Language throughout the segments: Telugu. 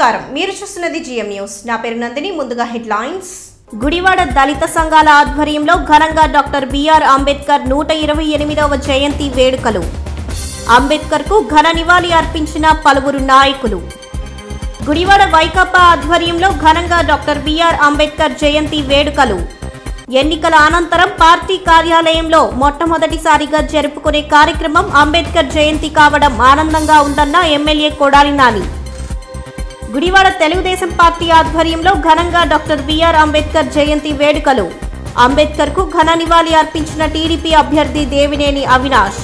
నమస్కారం మీరు చూస్తున్నది జిఎం న్యూస్ నా పేరు నందిని ముందుగా హెడ్లైన్స్ గుడివాడ దళిత సంఘాల ఆధ్వర్యంలో ఘనంగా డాక్టర్ బిఆర్ అంబేద్కర్ 128వ జయంతి వేడుకలు అంబేద్కర్కు ఘన నివాళి అర్పించిన పలువురు నాయకులు గుడివాడ వైకాపా ఆధ్వర్యంలో ఘనంగా డాక్టర్ బిఆర్ అంబేద్కర్ జయంతి వేడుకలు ఎన్నికల అనంతరం పార్టీ కార్యాలయంలో మొట్టమొదటిసారిగా జరుపుకునే కార్యక్రమం అంబేద్కర్ జయంతి కావడం ఆనందంగా ఉందన్న ఎమ్మెల్యే కొడాలి నాని గుడివాడ తెలుగుదేశం పార్టీ ఆధ్వర్యంలో ఘనంగా డాక్టర్ బిఆర్ అంబేద్కర్ జయంతి వేడుకలు అంబేద్కర్కు ఘన నివాళి అర్పించిన టీడీపీ అభ్యర్థి దేవినేని అవినాష్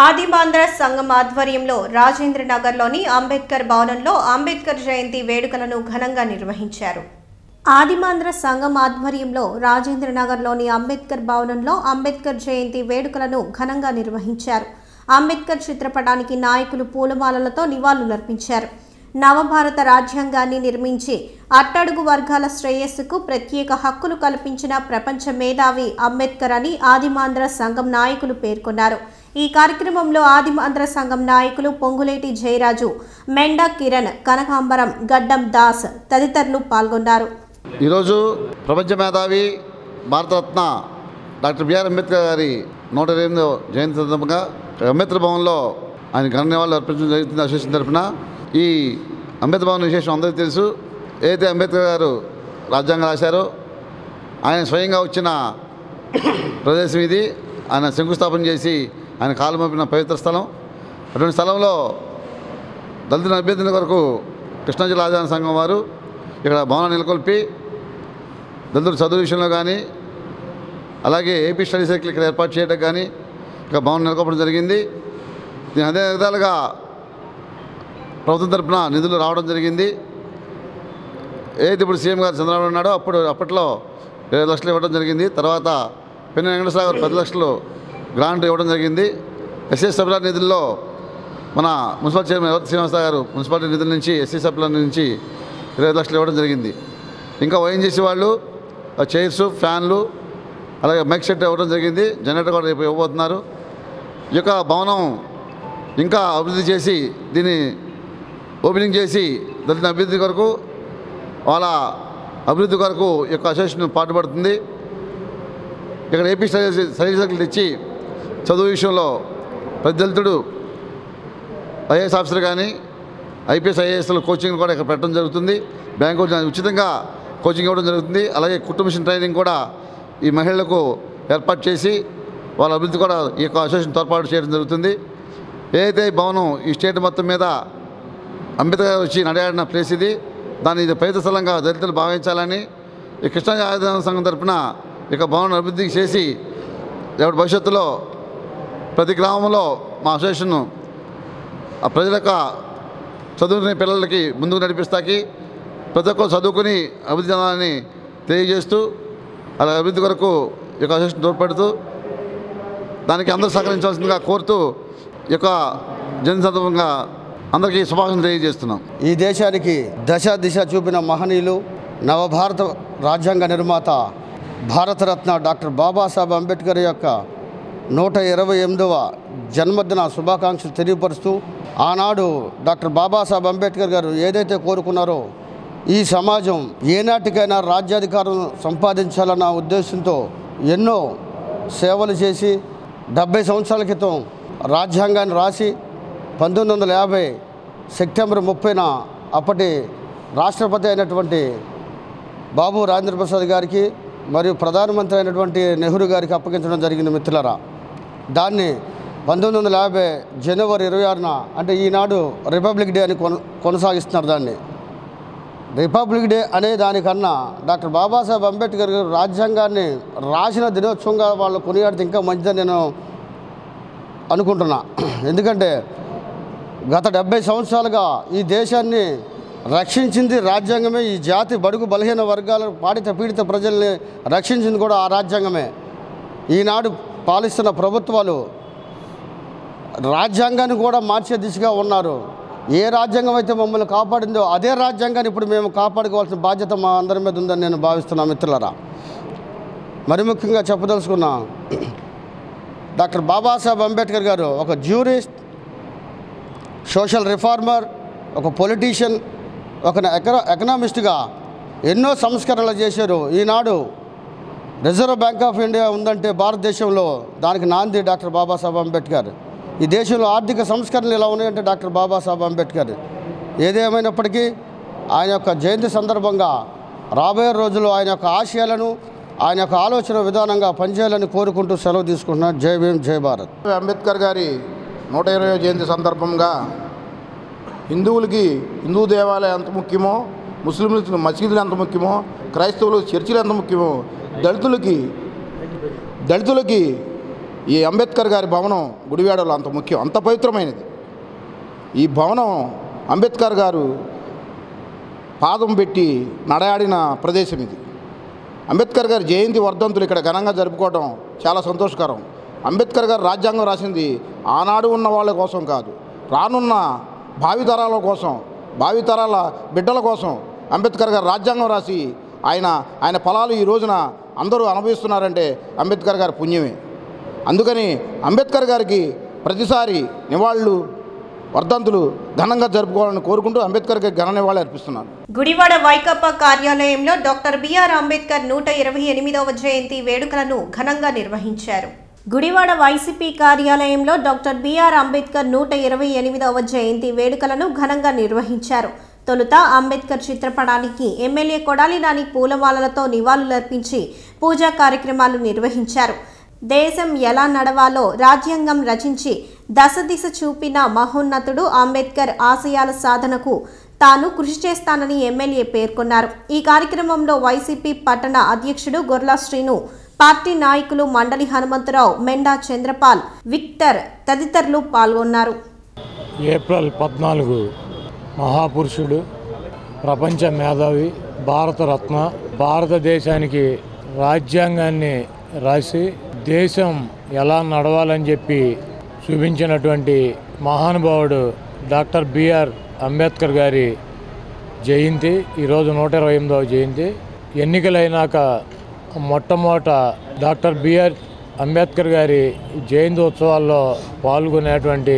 ఆదిమాంధ్ర సంఘం ఆధ్వర్యంలో రాజేంద్ర నగర్లోని అంబేద్కర్ భవనంలో అంబేద్కర్ జయంతి వేడుకలను ఘనంగా నిర్వహించారు ఆదిమాంధ్ర సంఘం ఆధ్వర్యంలో రాజేంద్ర నగర్లోని అంబేద్కర్ భవనంలో అంబేద్కర్ జయంతి వేడుకలను ఘనంగా నిర్వహించారు అంబేద్కర్ చిత్రపటానికి నాయకులు పూలమాలలతో నివాళులర్పించారు నవభారత రాజ్యాంగాన్ని నిర్మించి అట్టడుగు వర్గాల శ్రేయస్సుకు ప్రత్యేక హక్కులు కల్పించిన ప్రపంచ మేధావి అంబేద్కర్ అని ఆదిమాంధ్ర సంఘం నాయకులు పేర్కొన్నారు ఈ కార్యక్రమంలో ఆదిమాంధ్ర సంఘం నాయకులు పొంగులేటి జయరాజు మెండా కిరణ్ కనకాంబరం గడ్డం దాస్ తదితరులు పాల్గొన్నారు ఈరోజు ప్రపంచ మేధావి భారతరత్న డాక్టర్ బిఆర్ అంబేద్కర్ గారి 128వ జయంతి సందర్భంగా అంబేద్కర్ భవన్లో ఆయన ఘన నివాళులు అర్పించడం జరుగుతుంది అసోసియేషన్ తరఫున ఈ అంబేద్కర్ భవన్ విశేషం అందరికీ తెలుసు ఏదైతే అంబేద్కర్ గారు రాజ్యాంగం రాశారో ఆయన స్వయంగా వచ్చిన ప్రదేశం ఇది ఆయన శంకుస్థాపన చేసి ఆయన కాలు మోపిన పవిత్ర స్థలం అటువంటి స్థలంలో దళితుల అభ్యర్థుల కొరకు కృష్ణా జిల్లా ఆదివాసీ సంఘం వారు ఇక్కడ భవనం నెలకొల్పి దళితుల చదువు విషయంలో కానీ అలాగే ఏపీ స్టడీ సర్కిల్ ఇక్కడ ఏర్పాటు చేయడం కానీ ఇక్కడ భవనం నెలకొల్పడం జరిగింది దీని అదే విధాలుగా ప్రభుత్వం తరఫున నిధులు రావడం జరిగింది ఏదైతే ఇప్పుడు సీఎం గారు చంద్రబాబు ఉన్నాడో అప్పట్లో 20 లక్షలు ఇవ్వడం జరిగింది తర్వాత పెన్న వెంకటేశ్వర గారు 10 లక్షలు గ్రాంట్ ఇవ్వడం జరిగింది ఎస్సీ సభ్యుల నిధుల్లో మన మున్సిపల్ చైర్మన్ యువత శ్రీనివాస గారు మున్సిపాలిటీ నిధుల నుంచి ఎస్సీ సభ్యుల నుంచి 20 లక్షలు ఇవ్వడం జరిగింది ఇంకా ఓఎన్జీసీ వాళ్ళు చైర్స్ ఫ్యాన్లు అలాగే మైక్ సెట్ ఇవ్వడం జరిగింది జనరేటర్ కూడా రేపు ఇవ్వబోతున్నారు ఈ యొక్క భవనం ఇంకా అభివృద్ధి చేసి దీన్ని ఓపెనింగ్ చేసి దళితుల అభివృద్ధి కొరకు వాళ్ళ అభివృద్ధి కొరకు ఈ యొక్క అసోసియేషన్ పాటుపడుతుంది ఇక్కడ ఏపీ స్టడీ సర్కిల్ తెచ్చి చదువు విషయంలో ప్రతి దళితుడు ఐఏఎస్ ఆఫీసర్ కానీ ఐపీఎస్ ఐఏఎస్ల కోచింగ్ కూడా ఇక్కడ పెట్టడం జరుగుతుంది బ్యాంకు ఉచితంగా కోచింగ్ ఇవ్వడం జరుగుతుంది అలాగే కుటుంబ మిషన్ ట్రైనింగ్ కూడా ఈ మహిళలకు ఏర్పాటు చేసి వాళ్ళ అభివృద్ధి కూడా ఈ యొక్క అసోసియేషన్ తోడ్పాటు చేయడం జరుగుతుంది ఏదైతే ఈ భవనం ఈ స్టేట్ మొత్తం మీద అంబేద్కర్ వచ్చి నడయాడిన ప్లేస్ ఇది దాన్ని ఇది పవిత్ర స్థలంగా దళితులు భావించాలని ఈ కృష్ణా ఆదివాసీ సంఘం తరఫున ఇక భవనం అభివృద్ధి చేసి రేపటి భవిష్యత్తులో ప్రతి గ్రామంలో మా అసోసియేషన్ ఆ ప్రజల యొక్క చదువుకునే పిల్లలకి ముందుకు నడిపిస్తాకి ప్రతి ఒక్కరు చదువుకుని అభివృద్ధి చెందాలని తెలియజేస్తూ అలా అభివృద్ధి కొరకు ఈ యొక్క అసోసియేషన్ తోడ్పడుతూ దానికి అందరూ సహకరించాల్సిందిగా కోరుతూ ఈ యొక్క జయంతి సందర్భంగా అందరికీ శుభాకాంక్షలు తెలియజేస్తున్నాం ఈ దేశానికి దశ దిశ చూపిన మహనీయులు నవభారత రాజ్యాంగ నిర్మాత భారతరత్న డాక్టర్ బాబాసాహెబ్ అంబేద్కర్ యొక్క 128వ జన్మదిన శుభాకాంక్షలు తెలియపరుస్తూ ఆనాడు డాక్టర్ బాబాసాహెబ్ అంబేద్కర్ గారు ఏదైతే కోరుకున్నారో ఈ సమాజం ఏనాటికైనా రాజ్యాధికారం సంపాదించాలన్న ఉద్దేశంతో ఎన్నో సేవలు చేసి 70 సంవత్సరాల క్రితం రాజ్యాంగాన్ని రాసి 1950 సెప్టెంబర్ 30న అప్పటి రాష్ట్రపతి అయినటువంటి బాబు రాజేంద్ర ప్రసాద్ గారికి మరియు ప్రధానమంత్రి అయినటువంటి నెహ్రూ గారికి అప్పగించడం జరిగింది మిత్రులారా దాన్ని 1950 జనవరి 26న అంటే ఈనాడు రిపబ్లిక్ డే అని కొనసాగిస్తున్నారు దాన్ని రిపబ్లిక్ డే అనే దానికన్నా డాక్టర్ బాబాసాహెబ్ అంబేద్కర్ గారు రాజ్యాంగాన్ని రాసిన దినోత్సవంగా వాళ్ళు కొనియాడితే ఇంకా మంచిదని నేను అనుకుంటున్నా ఎందుకంటే గత 70 సంవత్సరాలుగా ఈ దేశాన్ని రక్షించింది రాజ్యాంగమే ఈ జాతి బడుగు బలహీన వర్గాల పాడిత పీడిత ప్రజల్ని రక్షించింది కూడా ఆ రాజ్యాంగమే ఈనాడు పాలిస్తున్న ప్రభుత్వాలు రాజ్యాంగాన్ని కూడా మార్చే దిశగా ఉన్నారు ఏ రాజ్యాంగం అయితే మమ్మల్ని కాపాడిందో అదే రాజ్యాంగాన్ని ఇప్పుడు మేము కాపాడుకోవాల్సిన బాధ్యత మా అందరి మీద ఉందని నేను భావిస్తున్నాను మిత్రులారా మరి ముఖ్యంగా చెప్పదలుచుకున్నా డాక్టర్ బాబాసాహెబ్ అంబేద్కర్ గారు ఒక జ్యూరిస్ట్, సోషల్ రిఫార్మర్, ఒక పొలిటీషియన్, ఒక ఎకనామిస్ట్గా ఎన్నో సంస్కరణలు చేశారు. ఈనాడు రిజర్వ్ బ్యాంక్ ఆఫ్ ఇండియా ఉందంటే భారతదేశంలో దానికి నాంది డాక్టర్ బాబాసాహెబ్ అంబేద్కర్. ఈ దేశంలో ఆర్థిక సంస్కరణలు ఎలా ఉన్నాయంటే డాక్టర్ బాబాసాహెబ్ అంబేద్కర్. ఏదేమైనప్పటికీ ఆయన యొక్క జయంతి సందర్భంగా రాబోయే రోజుల్లో ఆయన యొక్క ఆశయాలను ఆయన యొక్క ఆలోచన విధానంగా పనిచేయాలని కోరుకుంటూ సెలవు తీసుకుంటున్నాను. జై భీమ్, జై భారత్. అంబేద్కర్ గారి 120వ జయంతి సందర్భంగా హిందువులకి హిందూ దేవాలయం ఎంత ముఖ్యమో, ముస్లింలకు మసీదులు ఎంత ముఖ్యమో, క్రైస్తవులకు చర్చిలు ఎంత ముఖ్యమో, దళితులకి ఈ అంబేద్కర్ గారి భవనం గుడివాడలో అంత ముఖ్యం, అంత పవిత్రమైనది. ఈ భవనం అంబేద్కర్ గారు పాదం పెట్టి నడయాడిన ప్రదేశం ఇది. అంబేద్కర్ గారి జయంతి వర్ధంతులు ఇక్కడ ఘనంగా జరుపుకోవడం చాలా సంతోషకరం. అంబేద్కర్ గారు రాజ్యాంగం రాసింది ఆనాడు ఉన్న వాళ్ళ కోసం కాదు, రానున్న భావితరాల కోసం, భావితరాల బిడ్డల కోసం అంబేద్కర్ గారు రాజ్యాంగం రాసి ఆయన ఫలాలు ఈ రోజున అందరూ అనుభవిస్తున్నారంటే అంబేద్కర్ గారి పుణ్యమే. అందుకని అంబేద్కర్ గారికి ప్రతిసారి నివాళులు వర్ధంతులు ఘనంగా జరుపుకోవాలని కోరుకుంటూ అంబేద్కర్ గారికి ఘన నివాళి అర్పిస్తున్నాను. గుడివాడ వైకాపా కార్యాలయంలో డాక్టర్ బిఆర్ అంబేద్కర్ 128వ జయంతి వేడుకలను ఘనంగా నిర్వహించారు. గుడివాడ వైసీపీ కార్యాలయంలో డాక్టర్ బిఆర్ అంబేద్కర్ 128వ జయంతి వేడుకలను ఘనంగా నిర్వహించారు. తొలుత అంబేద్కర్ చిత్రపటానికి ఎమ్మెల్యే కొడాలి నాని పూలమాలలతో నివాళులర్పించి పూజా కార్యక్రమాలు నిర్వహించారు. దేశం ఎలా నడవాలో రాజ్యాంగం రచించి దశదిశ చూపిన మహోన్నతుడు అంబేద్కర్ ఆశయాల సాధనకు తాను కృషి చేస్తానని ఎమ్మెల్యే పేర్కొన్నారు. ఈ కార్యక్రమంలో వైసీపీ పట్టణ అధ్యక్షుడు గొర్లా శ్రీను, పార్టీ నాయకులు మండలి హనుమంతరావు, మెండా చంద్రపాల్, విక్టర్ తదితరులు పాల్గొన్నారు. ఏప్రిల్ 14 మహాపురుషుడు, ప్రపంచ మేధావి, భారతరత్న, భారతదేశానికి రాజ్యాంగాన్ని రాసి దేశం ఎలా నడవాలని చెప్పి చూపించినటువంటి మహానుభావుడు డాక్టర్ బిఆర్ అంబేద్కర్ గారి జయంతి ఈరోజు 128వ జయంతి. ఎన్నికలైనాక మొట్టమొదట డాక్టర్ బిఆర్ అంబేద్కర్ గారి జయంతి ఉత్సవాల్లో పాల్గొనేటువంటి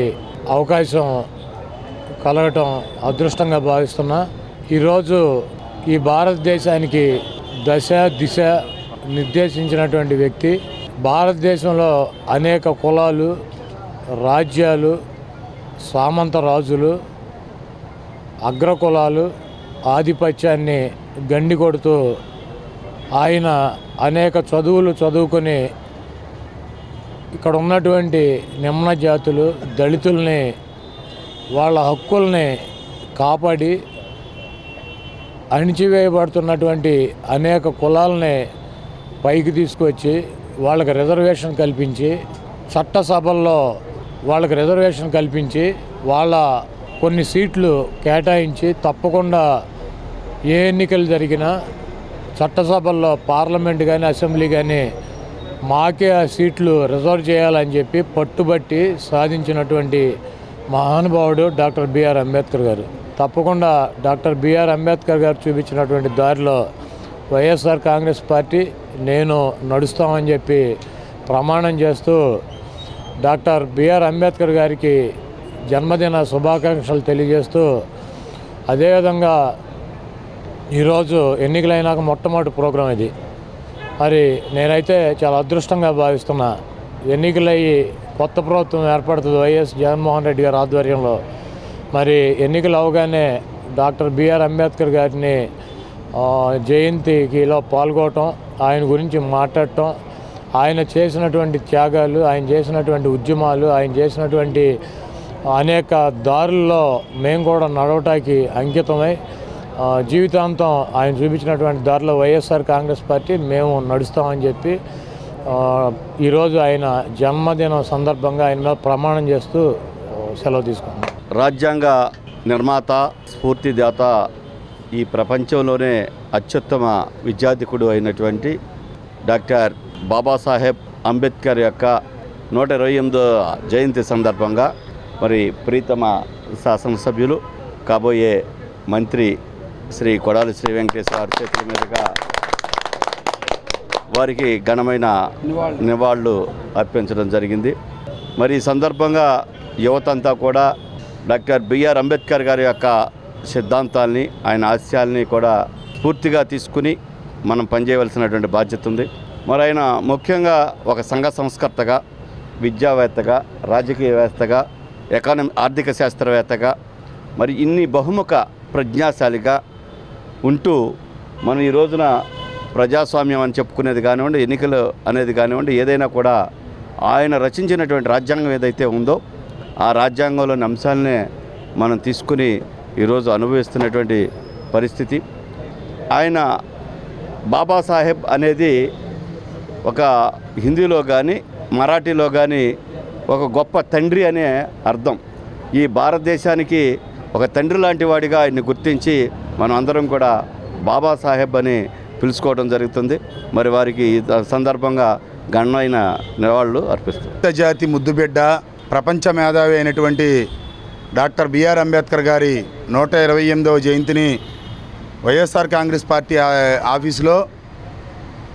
అవకాశం కలగటం అదృష్టంగా భావిస్తున్నా. ఈరోజు ఈ భారతదేశానికి దశ దిశ నిర్దేశించినటువంటి వ్యక్తి. భారతదేశంలో అనేక కులాలు, రాజ్యాలు, సామంత రాజులు, అగ్రకులాలు ఆధిపత్యాన్ని గండి కొడుతూ ఆయన అనేక చదువులు చదువుకొని ఇక్కడ ఉన్నటువంటి నిమ్న జాతులు, దళితుల్ని, వాళ్ళ హక్కుల్ని కాపాడి అణిచివేయబడుతున్నటువంటి అనేక కులాలని పైకి తీసుకొచ్చి వాళ్ళకి రిజర్వేషన్ కల్పించి, చట్టసభల్లో వాళ్ళకి రిజర్వేషన్ కల్పించి, వాళ్ళ కొన్ని సీట్లు కేటాయించి తప్పకుండా ఏ ఎన్నికలు జరిగినా చట్టసభల్లో పార్లమెంట్ కానీ అసెంబ్లీ కానీ మాకే ఆ సీట్లు రిజర్వ్ చేయాలని చెప్పి పట్టుబట్టి సాధించినటువంటి మహానుభావుడు డాక్టర్ బిఆర్ అంబేద్కర్ గారు. తప్పకుండా డాక్టర్ బిఆర్ అంబేద్కర్ గారు చూపించినటువంటి దారిలో వైఎస్ఆర్ కాంగ్రెస్ పార్టీ నేను నడుస్తామని చెప్పి ప్రమాణం చేస్తూ డాక్టర్ బిఆర్ అంబేద్కర్ గారికి జన్మదిన శుభాకాంక్షలు తెలియజేస్తూ, అదేవిధంగా ఈరోజు ఎన్నికలైనాక మొట్టమొదటి ప్రోగ్రాం ఇది. మరి నేనైతే చాలా అదృష్టంగా భావిస్తున్నా. ఎన్నికలయ్యి కొత్త ప్రభుత్వం ఏర్పడుతుంది వైఎస్ జగన్మోహన్ రెడ్డి గారి ఆధ్వర్యంలో. మరి ఎన్నికలు అవగానే డాక్టర్ బిఆర్ అంబేద్కర్ గారిని జయంతికిలో పాల్గొనటం, ఆయన గురించి మాట్లాడటం, ఆయన చేసినటువంటి త్యాగాలు, ఆయన చేసినటువంటి ఉద్యమాలు, ఆయన చేసినటువంటి అనేక దారుల్లో మేము కూడా నడవటానికి అంకితమై జీవితాంతం ఆయన చూపించినటువంటి దారిలో వైఎస్ఆర్ కాంగ్రెస్ పార్టీ మేము నడుస్తామని చెప్పి ఈరోజు ఆయన జన్మదినం సందర్భంగా ఆయన మీద ప్రమాణం చేస్తూ సెలవు తీసుకున్నాం. రాజ్యాంగ నిర్మాత, స్ఫూర్తిదాత, ఈ ప్రపంచంలోనే అత్యుత్తమ విద్యాధికుడు అయినటువంటి డాక్టర్ బాబాసాహెబ్ అంబేద్కర్ యొక్క 128వ జయంతి సందర్భంగా మరి ప్రీతమ శాసనసభ్యులు, కాబోయే మంత్రి శ్రీ కొడాలి శ్రీ వెంకటేశ్వర గారి చేతుల మీదుగా వారికి ఘనమైన నివాళులు అర్పించడం జరిగింది. మరి ఈ సందర్భంగా యువతంతా కూడా డాక్టర్ బిఆర్ అంబేద్కర్ గారి యొక్క సిద్ధాంతాల్ని ఆయన ఆశయాల్ని కూడా స్ఫూర్తిగా తీసుకుని మనం పనిచేయవలసినటువంటి బాధ్యత ఉంది. మరి ఆయన ముఖ్యంగా ఒక సంఘ సంస్కర్తగా, విద్యావేత్తగా, రాజకీయవేత్తగా, ఆర్థిక శాస్త్రవేత్తగా, మరి ఇన్ని బహుముఖ ప్రజ్ఞాశాలిగా ఉంటూ మనం ఈ రోజున ప్రజాస్వామ్యం అని చెప్పుకునేది కానివ్వండి, ఎన్నికలు అనేది కానివ్వండి, ఏదైనా కూడా ఆయన రచించినటువంటి రాజ్యాంగం ఏదైతే ఉందో ఆ రాజ్యాంగంలోని అంశాలనే మనం తీసుకుని ఈరోజు అనుభవిస్తున్నటువంటి పరిస్థితి. ఆయన బాబాసాహెబ్ అనేది ఒక హిందీలో కానీ మరాఠీలో కానీ ఒక గొప్ప తండ్రి అనే అర్థం. ఈ భారతదేశానికి ఒక తండ్రి లాంటి వాడిగా ఆయన్ని గుర్తించి మనం అందరం కూడా బాబాసాహెబ్ అని పిలుచుకోవడం జరుగుతుంది. మరి వారికి ఈ సందర్భంగా ఘనమైన నివాళులు అర్పిస్తారు. జాతి ముద్దుబిడ్డ, ప్రపంచ మేధావి అయినటువంటి డాక్టర్ బిఆర్ అంబేద్కర్ గారి 128వ జయంతిని వైఎస్ఆర్ కాంగ్రెస్ పార్టీ ఆఫీసులో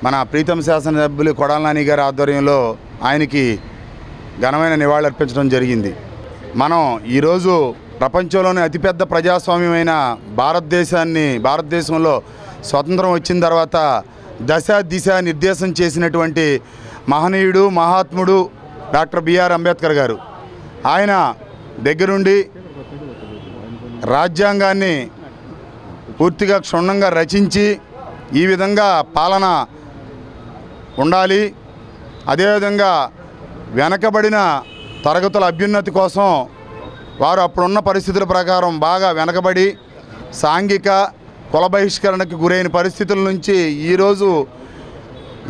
మన ప్రీతం శాసనసభ్యులు కొడాల నాని గారి ఆధ్వర్యంలో ఆయనకి ఘనమైన నివాళులు అర్పించడం జరిగింది. మనం ఈరోజు ప్రపంచంలోనే అతిపెద్ద ప్రజాస్వామ్యమైన భారతదేశంలో స్వతంత్రం వచ్చిన తర్వాత దశ దిశ నిర్దేశం చేసినటువంటి మహనీయుడు, మహాత్ముడు డాక్టర్ బిఆర్ అంబేద్కర్ గారు. ఆయన దగ్గరుండి రాజ్యాంగాన్ని పూర్తిగా క్షుణ్ణంగా రచించి ఈ విధంగా పాలన ఉండాలి, అదేవిధంగా వెనకబడిన తరగతుల అభ్యున్నతి కోసం వారు అప్పుడున్న పరిస్థితుల ప్రకారం బాగా వెనకబడి సాంఘిక కుల బహిష్కరణకు గురైన పరిస్థితుల నుంచి ఈరోజు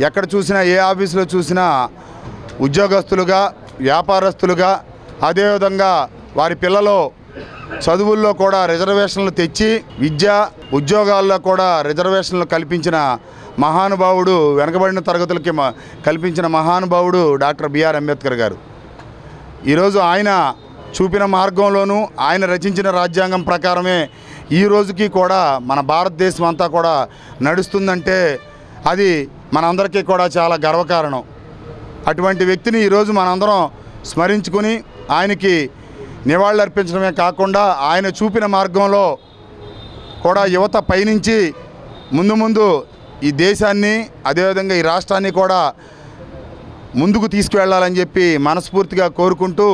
ఎక్కడ చూసినా, ఏ ఆఫీసులో చూసినా ఉద్యోగస్తులుగా, వ్యాపారస్తులుగా, అదేవిధంగా వారి పిల్లలు చదువుల్లో కూడా రిజర్వేషన్లు తెచ్చి విద్యా ఉద్యోగాల్లో కూడా రిజర్వేషన్లు కల్పించిన మహానుభావుడు, వెనకబడిన తరగతులకి కల్పించిన మహానుభావుడు డాక్టర్ బిఆర్ అంబేద్కర్ గారు. ఈరోజు ఆయన చూపిన మార్గంలోనూ ఆయన రచించిన రాజ్యాంగం ప్రకారమే ఈ రోజుకి కూడా మన భారతదేశం అంతా కూడా నడుస్తుందంటే అది మనందరికీ కూడా చాలా గర్వకారణం. అటువంటి వ్యక్తిని ఈరోజు మనందరం స్మరించుకుని ఆయనకి నివాళులు అర్పించడమే కాకుండా ఆయన చూపిన మార్గంలో కూడా యువత పయనించి ముందు ఈ దేశాన్ని, అదేవిధంగా ఈ రాష్ట్రాన్ని కూడా ముందుకు తీసుకువెళ్ళాలని చెప్పి మనస్ఫూర్తిగా కోరుకుంటూ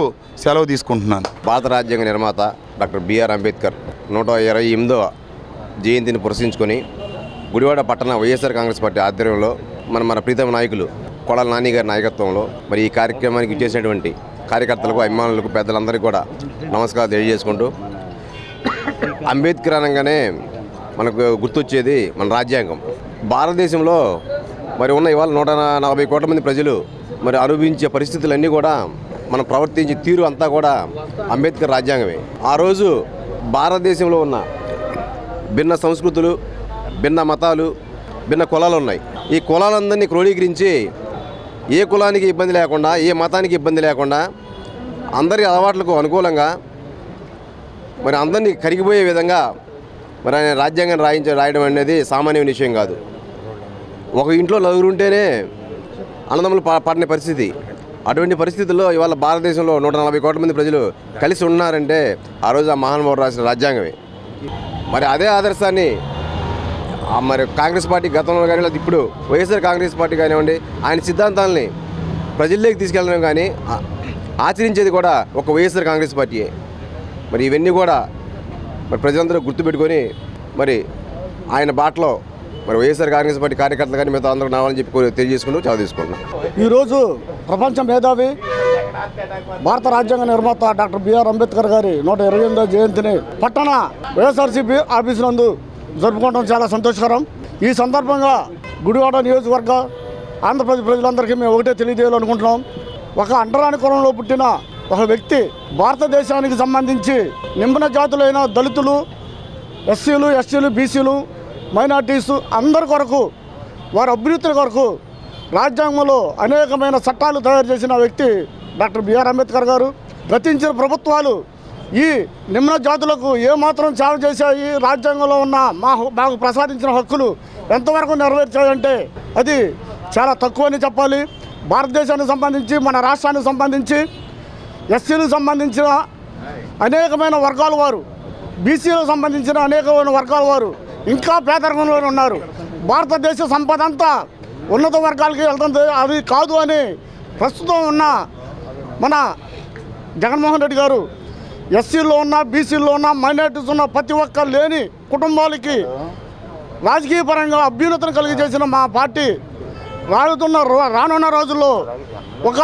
సెలవు తీసుకుంటున్నాను. భారత రాజ్యాంగ నిర్మాత డాక్టర్ బిఆర్ అంబేద్కర్ 128వ జయంతిని పురస్కరించుకొని గుడివాడ పట్టణ వైఎస్ఆర్ కాంగ్రెస్ పార్టీ ఆధ్వర్యంలో మన ప్రీతమ నాయకులు కొడాల నాని గారి నాయకత్వంలో మరి ఈ కార్యక్రమానికి ఇచ్చేసినటువంటి కార్యకర్తలకు, అభిమానులకు, పెద్దలందరికీ కూడా నమస్కారం తెలియజేసుకుంటూ, అంబేద్కర్ అనగానే మనకు గుర్తొచ్చేది మన రాజ్యాంగం. భారతదేశంలో మరి ఉన్న ఇవాళ 140 కోట్ల మంది ప్రజలు మరి అనుభవించే పరిస్థితులన్నీ కూడా మనం ప్రవర్తించే తీరు అంతా కూడా అంబేద్కర్ రాజ్యాంగమే. ఆ రోజు భారతదేశంలో ఉన్న భిన్న సంస్కృతులు, భిన్న మతాలు, భిన్న కులాలు ఉన్నాయి. ఈ కులాలందరినీ క్రోడీకరించి ఏ కులానికి ఇబ్బంది లేకుండా, ఏ మతానికి ఇబ్బంది లేకుండా, అందరి అలవాట్లకు అనుకూలంగా మరి అందరినీ కరిగిపోయే విధంగా మరి ఆయన రాజ్యాంగాన్ని రాయడం అనేది సామాన్యమైన విషయం కాదు. ఒక ఇంట్లో నలుగురు ఉంటేనే అన్నదమ్ములు పడిన పరిస్థితి. అటువంటి పరిస్థితుల్లో ఇవాళ భారతదేశంలో 140 కోట్ల మంది ప్రజలు కలిసి ఉన్నారంటే ఆ రోజు ఆ మహానుభావుడు రాసిన రాజ్యాంగమే. మరి అదే ఆదర్శాన్ని మరి కాంగ్రెస్ పార్టీ గతంలో కానీ లేదా ఇప్పుడు వైఎస్ఆర్ కాంగ్రెస్ పార్టీ కానివ్వండి, ఆయన సిద్ధాంతాలని ప్రజల్లోకి తీసుకెళ్ళడం కానీ ఆచరించేది కూడా ఒక వైఎస్ఆర్ కాంగ్రెస్ పార్టీయే. మరి ఇవన్నీ కూడా మరి ప్రజలందరూ గుర్తుపెట్టుకొని మరి ఆయన బాటలో మరి వైఎస్ఆర్ కాంగ్రెస్ పార్టీ కార్యకర్తలు కానీ మిగతా అందరూ రావాలని చెప్పి తెలియజేసుకుంటూ చాలా తీసుకుంటున్నాం. ఈరోజు ప్రపంచ మేధావి, భారత రాజ్యాంగ నిర్మాత డాక్టర్ బిఆర్ అంబేద్కర్ గారి 128వ జయంతిని పట్టణ వైఎస్ఆర్సీపీ ఆఫీసు నందు జరుపుకోవడం చాలా సంతోషకరం. ఈ సందర్భంగా గుడివాడ నియోజకవర్గ ఆంధ్రప్రదేశ్ ప్రజలందరికీ మేము ఒకటే తెలియజేయాలనుకుంటున్నాం. ఒక అంటరాని కులంలో పుట్టిన ఒక వ్యక్తి భారతదేశానికి సంబంధించి నిమ్న జాతులైన దళితులు, ఎస్సీలు, ఎస్టీలు, బీసీలు, మైనార్టీసు అందరి కొరకు, వారి అభివృద్ధి కొరకు రాజ్యాంగంలో అనేకమైన చట్టాలు తయారు చేసిన వ్యక్తి డాక్టర్ బిఆర్ అంబేద్కర్ గారు. గతించిన ప్రభుత్వాలు ఈ నిమ్న జాతులకు ఏమాత్రం సేవ చేశాయి, రాజ్యాంగంలో ఉన్న మాకు ప్రసాదించిన హక్కులు ఎంతవరకు నెరవేర్చాయంటే అది చాలా తక్కువని చెప్పాలి. భారతదేశానికి సంబంధించి, మన రాష్ట్రానికి సంబంధించి ఎస్సీలకు సంబంధించిన అనేకమైన వర్గాల వారు బీసీలకు సంబంధించిన అనేక వర్గాల వారు ఇంకా పేదరికంలో ఉన్నారు. భారతదేశ సంపద అంతా ఉన్నత వర్గాలకి వెళ్తుంది, అది కాదు అని ప్రస్తుతం ఉన్న మన జగన్మోహన్ రెడ్డి గారు ఎస్సీల్లో ఉన్న, బీసీల్లో ఉన్న, మైనారిటీస్ ఉన్న ప్రతి ఒక్క లేని కుటుంబాలకి రాజకీయ పరంగా అభ్యున్నతిని కలిగజేసిన మా పార్టీ రానున్న రోజుల్లో ఒక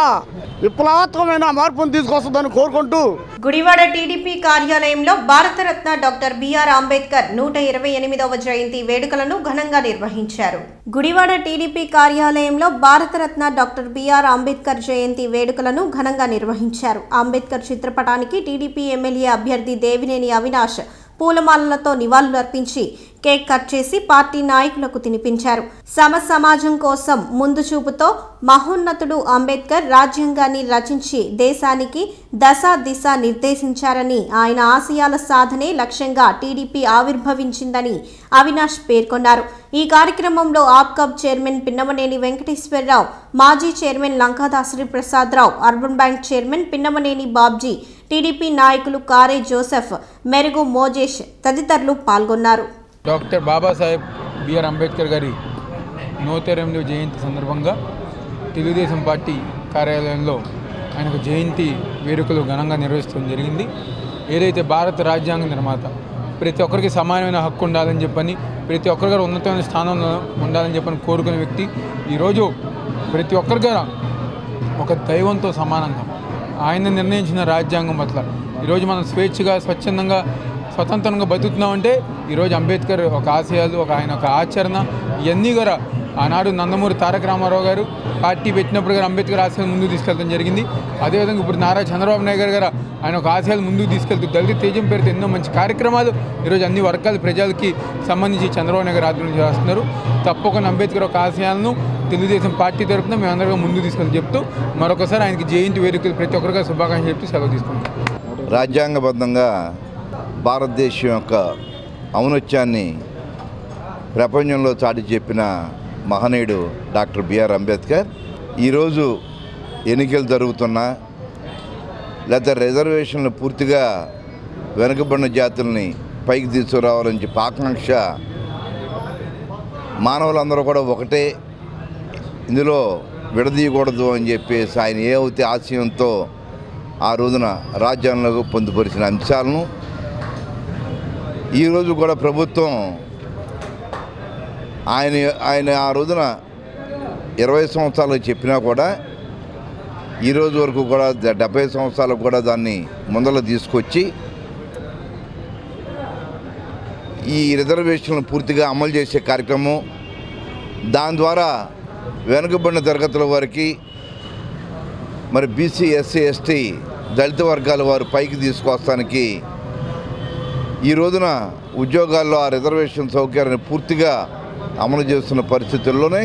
విప్లవాత్మకమైన మార్పును తీసుకొస్తుందని కోరుకుంటూ గుడివాడ టీడీపీ కార్యాలయంలో భారతరత్న డాక్టర్ బిఆర్ అంబేద్కర్ 128వ జయంతి వేడుకలను ఘనంగా నిర్వహించారు. గుడివాడ టీడీపీ కార్యాలయంలో భారతరత్న డాక్టర్ బిఆర్ అంబేద్కర్ జయంతి వేడుకలను ఘనంగా నిర్వహించారు. అంబేద్కర్ చిత్రపటానికి టీడీపీ ఎమ్మెల్యే అభ్యర్థి దేవినేని అవినాష్ పూలమాలలతో నివాళులర్పించి కేక్ కట్ చేసి పార్టీ నాయకులకు తినిపించారు. సమాజం కోసం ముందు చూపుతో మహోన్నతుడు అంబేద్కర్ రాజ్యాంగాన్ని రచించి దేశానికి దశ దిశ నిర్దేశించారని, ఆయన ఆశయాల సాధనే లక్ష్యంగా టీడీపీ ఆవిర్భవించిందని అవినాష్ పేర్కొన్నారు. ఈ కార్యక్రమంలో ఆప్కబ్ చైర్మన్ పిన్నమనేని వెంకటేశ్వరరావు, మాజీ chairman Lankadasari Prasadarao, urban bank chairman Pinnamaneni Babji, TDP నాయకులు కారే జోసెఫ్, మెరుగు మోజేష్ తదితరులు పాల్గొన్నారు. డాక్టర్ బాబాసాహెబ్ బిఆర్ అంబేద్కర్ గారి 128వ జయంతి సందర్భంగా తెలుగుదేశం పార్టీ కార్యాలయంలో ఆయనకు జయంతి వేడుకలు ఘనంగా నిర్వహించడం జరిగింది. ఏదైతే భారత రాజ్యాంగ నిర్మాత ప్రతి ఒక్కరికి సమానమైన హక్కు ఉండాలని చెప్పని, ప్రతి ఒక్కరి ఉన్నతమైన స్థానంలో ఉండాలని చెప్పని కోరుకునే వ్యక్తి ఈరోజు ప్రతి ఒక్కరి ఒక దైవంతో సమానంగా ఆయన నిర్ణయించిన రాజ్యాంగం పట్ల ఈరోజు మనం స్వేచ్ఛగా స్వచ్ఛందంగా స్వతంత్రంగా బతుకుతున్నామంటే ఈరోజు అంబేద్కర్ ఒక ఆశయాలు, ఆయన ఒక ఆచరణ, ఇవన్నీ కూడా ఆనాడు నందమూరి తారక రామారావు గారు పార్టీ పెట్టినప్పుడు గారు అంబేద్కర్ ఆశయాలు ముందుకు తీసుకెళ్ళడం జరిగింది. అదేవిధంగా ఇప్పుడు నారా చంద్రబాబు నాయుడు గారు ఆయన ఒక ఆశయాలు ముందుకు తీసుకెళ్తూ దళిత తేజం పేరుతో ఎన్నో మంచి కార్యక్రమాలు ఈరోజు అన్ని వర్గాల ప్రజలకి సంబంధించి చంద్రబాబు నాయుడు గారు ఆధ్వర్యంలో చేస్తున్నారు. తప్పకుండా అంబేద్కర్ ఒక ఆశయాలను తెలుగుదేశం పార్టీ తరఫున మేమందరం ముందుకు తీసుకెళ్ళి చెప్తూ మరొకసారి ఆయనకి జయంతి వేడుకలు ప్రతి ఒక్కరిగా శుభాకాంక్షలు చెప్తూ సెలవు తీసుకుంటాం. రాజ్యాంగబద్ధంగా భారతదేశం యొక్క ఔన్నత్యాన్ని ప్రపంచంలో చాటి చెప్పిన మహనీయుడు డాక్టర్ బిఆర్ అంబేద్కర్ ఈరోజు ఎన్నికలు జరుగుతున్నా లేదా రిజర్వేషన్లు పూర్తిగా వెనుకబడిన జాతుల్ని పైకి తీసుకురావాలని చెప్పి ఆకాంక్ష మానవులందరూ కూడా ఒకటే, ఇందులో విడదీయకూడదు అని చెప్పేసి ఆయన ఏవైతే ఆశయంతో ఆ రోజున రాజ్యాంగంలో పొందుపరిచిన అంశాలను ఈరోజు కూడా ప్రభుత్వం ఆయన ఆ రోజున 20 సంవత్సరాలు చెప్పినా కూడా ఈరోజు వరకు కూడా 70 సంవత్సరాలకు కూడా దాన్ని ముందర తీసుకొచ్చి ఈ రిజర్వేషన్లను పూర్తిగా అమలు చేసే కార్యక్రమం, దాని ద్వారా వెనుకబడిన తరగతుల వారికి మరి బీసీ, ఎస్సీ, ఎస్టీ, దళిత వర్గాల వారు పైకి తీసుకొస్తానికి ఈ రోజున ఉద్యోగాల్లో ఆ రిజర్వేషన్ సౌకర్యాన్ని పూర్తిగా అమలు చేస్తున్న పరిస్థితుల్లోనే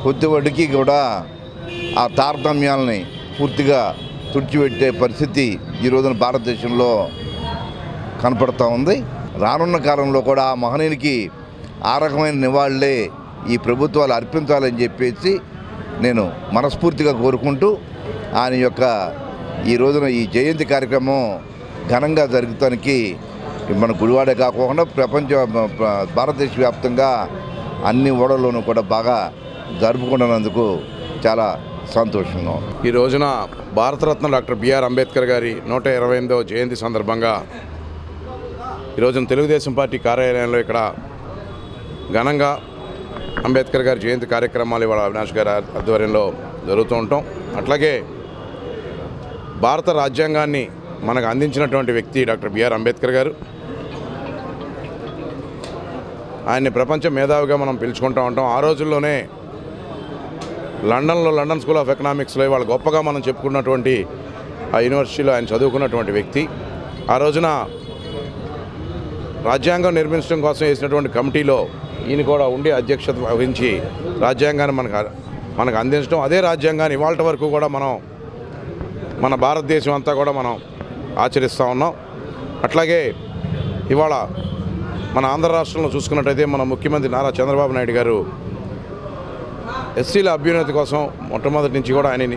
కొద్దివడికి కూడా ఆ తారతమ్యాలని పూర్తిగా తుడిచిపెట్టే పరిస్థితి ఈ రోజున భారతదేశంలో కనపడుతూ ఉంది. రానున్న కాలంలో కూడా ఆ మహనీయునికి ఆ రకమైన నివాళులే ఈ ప్రభుత్వాలు అర్పించాలని చెప్పేసి నేను మనస్ఫూర్తిగా కోరుకుంటూ ఆయన యొక్క ఈ రోజున ఈ జయంతి కార్యక్రమం ఘనంగా జరుగుతానికి మన గుడివాడే కాకుండా భారతదేశ వ్యాప్తంగా అన్ని ఓడల్లోనూ కూడా బాగా జరుపుకుంటున్నందుకు చాలా సంతోషంగా ఉంది. ఈ రోజున భారతరత్న డాక్టర్ బిఆర్ అంబేద్కర్ గారి 128వ జయంతి సందర్భంగా ఈ రోజున తెలుగుదేశం పార్టీ కార్యాలయంలో ఇక్కడ ఘనంగా అంబేద్కర్ గారి జయంతి కార్యక్రమాలు ఇవాళ అవినాష్ గారి ఆధ్వర్యంలో జరుగుతూ ఉంటాం. అట్లాగే భారత రాజ్యాంగాన్ని మనకు అందించినటువంటి వ్యక్తి డాక్టర్ బిఆర్ అంబేద్కర్ గారు. ఆయన్ని ప్రపంచ మేధావిగా మనం పిలుచుకుంటూ ఉంటాం. ఆ రోజుల్లోనే లండన్ స్కూల్ ఆఫ్ ఎకనామిక్స్లో ఇవాళ గొప్పగా మనం చెప్పుకున్నటువంటి ఆ యూనివర్సిటీలో ఆయన చదువుకున్నటువంటి వ్యక్తి. ఆ రోజున రాజ్యాంగం నిర్మించడం కోసం వేసినటువంటి కమిటీలో ఈయన కూడా ఉండి అధ్యక్షత వహించి రాజ్యాంగాన్ని మనకు అందించడం, అదే రాజ్యాంగాన్ని ఇవాళ వరకు కూడా మనం మన భారతదేశం అంతా కూడా మనం ఆచరిస్తూ ఉన్నాం. అట్లాగే ఇవాళ మన ఆంధ్ర రాష్ట్రంలో చూసుకున్నట్టయితే మన ముఖ్యమంత్రి నారా చంద్రబాబు నాయుడు గారు ఎస్సీల అభ్యున్నతి కోసం మొట్టమొదటి నుంచి కూడా ఆయన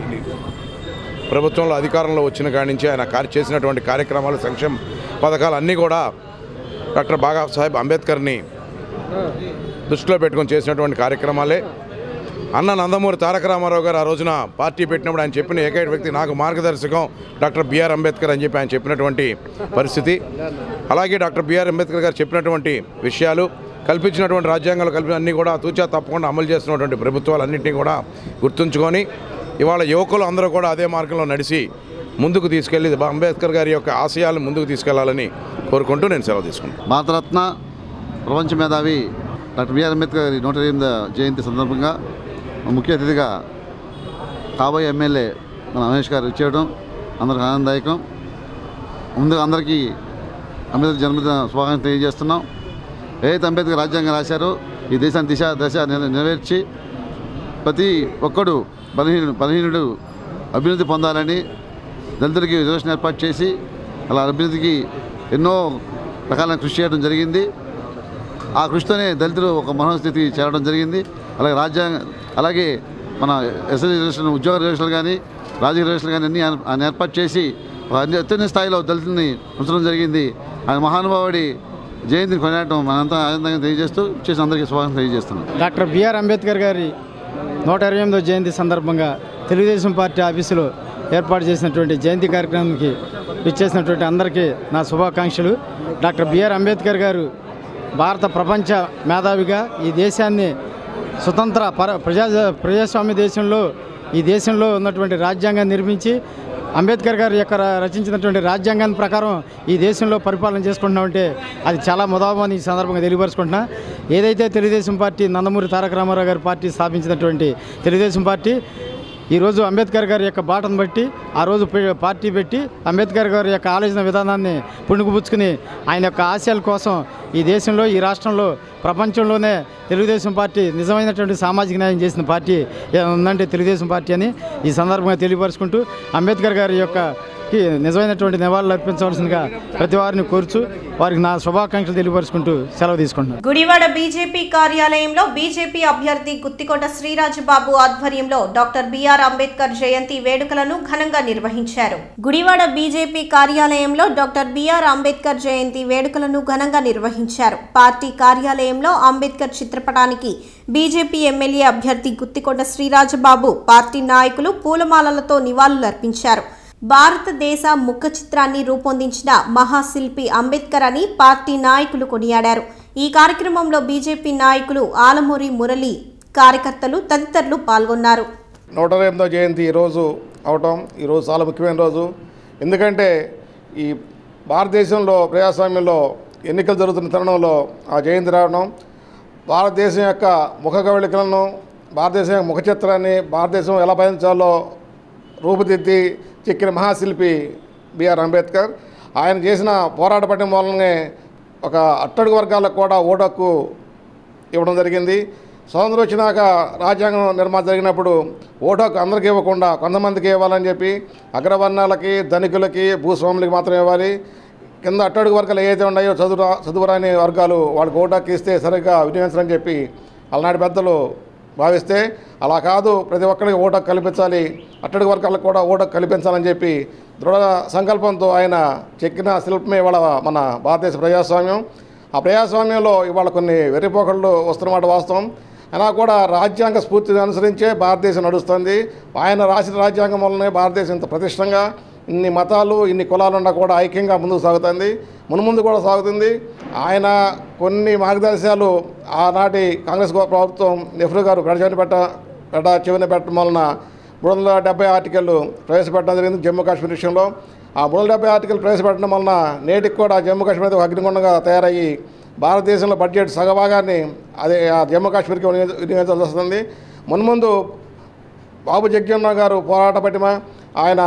ప్రభుత్వంలో అధికారంలో వచ్చిన కాడి నుంచి ఆయన చేసినటువంటి కార్యక్రమాలు, సంక్షేమ పథకాలు అన్నీ కూడా డాక్టర్ బాబాసాహెబ్ అంబేద్కర్ని దృష్టిలో పెట్టుకొని చేసినటువంటి కార్యక్రమాలే. అన్న నందమూరి తారక రామారావు గారు ఆ రోజున పార్టీ పెట్టినప్పుడు ఆయన చెప్పిన ఏకైక వ్యక్తి నాకు మార్గదర్శకం డాక్టర్ బిఆర్ అంబేద్కర్ అని చెప్పి ఆయన చెప్పినటువంటి పరిస్థితి. అలాగే డాక్టర్ బిఆర్ అంబేద్కర్ గారు చెప్పినటువంటి విషయాలు, కల్పించినటువంటి రాజ్యాంగాలు అన్నీ కూడా తూచా తప్పకుండా అమలు చేస్తున్నటువంటి ప్రభుత్వాలన్నింటినీ కూడా గుర్తుంచుకొని ఇవాళ యువకులు అందరూ కూడా అదే మార్గంలో నడిచి ముందుకు తీసుకెళ్లి అంబేద్కర్ గారి యొక్క ఆశయాలను ముందుకు తీసుకెళ్లాలని కోరుకుంటూ నేను సెలవు తీసుకుంటాను. భారతరత్న ప్రపంచ మేధావి డాక్టర్ బిఆర్ అంబేద్కర్ గారి 108వ జయంతి సందర్భంగా ముఖ్య అతిథిగా కాబోయే ఎమ్మెల్యే మన రమేష్ గారు ఇచ్చేయడం అందరికి ఆనందదాయకం. ముందుగా అందరికీ అంబేద్కర్ జన్మదిన శుభాకాంక్షలు తెలియజేస్తున్నాం. ఏదైతే అంబేద్కర్ రాజ్యాంగం రాశారో ఈ దేశాన్ని దశ నెరవేర్చి ప్రతి ఒక్కడు బలహీనుడు అభివృద్ధి పొందాలని దళితులకి రిజర్వేషన్ ఏర్పాటు చేసి అలా అభివృద్ధికి ఎన్నో రకాల కృషి చేయడం జరిగింది. ఆ కృషితోనే దళితులు ఒక మహోస్థితికి చేరడం జరిగింది. అలాగే మన ఎస్ఎస్సీ రిజర్వేషన్, ఉద్యోగ రిజర్వేషన్లు కానీ రాజకీయ రిజర్వేషన్లు కానీ అన్నీ ఆయన ఏర్పాటు చేసి అత్యున్నత స్థాయిలో దళితుల్ని ఉంచడం జరిగింది. ఆయన మహానుభావుడి జయంతిని కొనియాడటం మనంతా ఆనందంగా తెలియజేస్తూ చేసి అందరికీ శుభాకాంక్షలు తెలియజేస్తున్నాం. డాక్టర్ బిఆర్ అంబేద్కర్ గారి 128వ జయంతి సందర్భంగా తెలుగుదేశం పార్టీ ఆఫీసులో ఏర్పాటు చేసినటువంటి జయంతి కార్యక్రమానికి ఇచ్చేసినటువంటి అందరికీ నా శుభాకాంక్షలు. డాక్టర్ బిఆర్ అంబేద్కర్ గారు భారత ప్రపంచ మేధావిగా ఈ దేశాన్ని స్వతంత్ర ప్రజాస్వామ్య ఈ దేశంలో ఉన్నటువంటి రాజ్యాంగాన్ని నిర్మించి అంబేద్కర్ గారి యొక్క రచించినటువంటి రాజ్యాంగాన్ని ప్రకారం ఈ దేశంలో పరిపాలన చేసుకుంటున్నామంటే అది చాలా ముదాబని ఈ సందర్భంగా తెలియపరుచుకుంటున్నా. ఏదైతే తెలుగుదేశం పార్టీ నందమూరి తారక రామారావు గారి పార్టీ స్థాపించినటువంటి తెలుగుదేశం పార్టీ ఈరోజు అంబేద్కర్ గారి యొక్క బాటను బట్టి ఆ రోజు పార్టీ పెట్టి అంబేద్కర్ గారి యొక్క ఆలోచన విధానాన్ని పుణుకుపుచ్చుకుని ఆయన యొక్క ఆశయాల కోసం ఈ దేశంలో, ఈ రాష్ట్రంలో, ప్రపంచంలోనే తెలుగుదేశం పార్టీ నిజమైనటువంటి సామాజిక న్యాయం చేసిన పార్టీ ఉందంటే తెలుగుదేశం పార్టీ అని ఈ సందర్భంగా తెలియపరుచుకుంటూ అంబేద్కర్ గారి యొక్క నిజమైనటువంటి నివాళులు అర్పించవలసిందిగా ప్రతి వారిని కోరుచు వారికి నా శుభాకాంక్షలు తెలియపరుచుకుంటూ సెలవు తీసుకుంటున్నాను. గుడివాడ బీజేపీ కార్యాలయంలో బీజేపీ అభ్యర్థి గుత్తికోట శ్రీరాజబాబు ఆధ్వర్యంలో డాక్టర్ బిఆర్ అంబేద్కర్ జయంతి వేడుకలను ఘనంగా నిర్వహించారు. గుడివాడ బీజేపీ కార్యాలయంలో డాక్టర్ బిఆర్ అంబేద్కర్ జయంతి వేడుకలను ఘనంగా నిర్వహించారు. పార్టీ కార్యాలయంలో అంబేద్కర్ చిత్రపటానికి బీజేపీ ఎమ్మెల్యే అభ్యర్థి గుత్తికోట శ్రీరాజబాబు, పార్టీ నాయకులు పూలమాలలతో నివాళులర్పించారు. భారతదేశ ముఖ చిత్రాన్ని రూపొందించిన మహాశిల్పి అంబేద్కర్ అని పార్టీ నాయకులు కొనియాడారు. ఈ కార్యక్రమంలో బీజేపీ నాయకులు ఆలమూరి మురళి, కార్యకర్తలు తదితరులు పాల్గొన్నారు. 108వ జయంతి ఈరోజు అవటం ఈరోజు చాలా ముఖ్యమైన రోజు. ఎందుకంటే ఈ భారతదేశంలో ప్రజాస్వామ్యంలో ఎన్నికలు జరుగుతున్న తరుణంలో ఆ జయంతి రావడం భారతదేశం యొక్క ముఖ కవళికలను, భారతదేశం యొక్క ముఖ చిత్రాన్ని, భారతదేశం ఎలా పాలించాలో రూపుదిద్ది చెక్కిన మహాశిల్పి బిఆర్ అంబేద్కర్. ఆయన చేసిన పోరాట పట్టిన వల్లనే ఒక అట్టడుగు వర్గాలకు కూడా ఓటు హక్కు ఇవ్వడం జరిగింది. స్వాతంత్రం వచ్చినాక రాజ్యాంగం నిర్మాణం జరిగినప్పుడు ఓటు హక్కు అందరికీ ఇవ్వకుండా కొంతమందికి ఇవ్వాలని చెప్పి అగ్రవర్ణాలకి, ధనికులకి, భూస్వాములకి మాత్రం ఇవ్వాలి. కింద అట్టడుగు వర్గాలు ఏదైతే ఉన్నాయో చదువురాని వర్గాలు వాళ్ళకి ఓటు హక్కు ఇస్తే సరిగ్గా వినియోగించాలని చెప్పి అలనాటి పెద్దలు భావిస్తే అలా కాదు, ప్రతి ఒక్కరికి ఓటు హక్కు కల్పించాలి, అట్టడుగు వర్గాలకు కూడా ఓటు హక్కు కల్పించాలని చెప్పి దృఢ సంకల్పంతో ఆయన చెక్కిన శిల్పమే ఇవాళ మన భారతదేశ ప్రజాస్వామ్యం. ఆ ప్రజాస్వామ్యంలో ఇవాళ కొన్ని వెర్రిపోకళ్ళు వస్తున్నమాట వాస్తవం. అయినా కూడా రాజ్యాంగ స్ఫూర్తిని అనుసరించే భారతదేశం నడుస్తుంది. ఆయన రాసిన రాజ్యాంగం వల్లనే భారతదేశం ఇంత ప్రతిష్టంగా, ఇన్ని మతాలు, ఇన్ని కులాలు ఉన్నా కూడా ఐక్యంగా ముందుకు సాగుతుంది, మున్ముందు కూడా సాగుతుంది. ఆయన కొన్ని మార్గదర్శకాలు ఆనాటి కాంగ్రెస్ ప్రభుత్వం నెహ్రూ గారు చివరిని పెట్టడం వలన 370 ఆర్టికల్ ప్రవేశపెట్టడం జరిగింది జమ్మూ కాశ్మీర్ విషయంలో. ఆ 370 ఆర్టికల్ ప్రవేశపెట్టడం వలన నేటికి కూడా జమ్మూ కాశ్మీర్ ఒక అగ్నిగుండంగా తయారయ్యి భారతదేశంలో బడ్జెట్ సగభాగాన్ని అదే ఆ జమ్మూ కాశ్మీర్కి వినియోగించాల్సి వస్తుంది. మున్ముందు బాబు జగ్జీవన్ గారు పోరాట పటిమ, ఆయన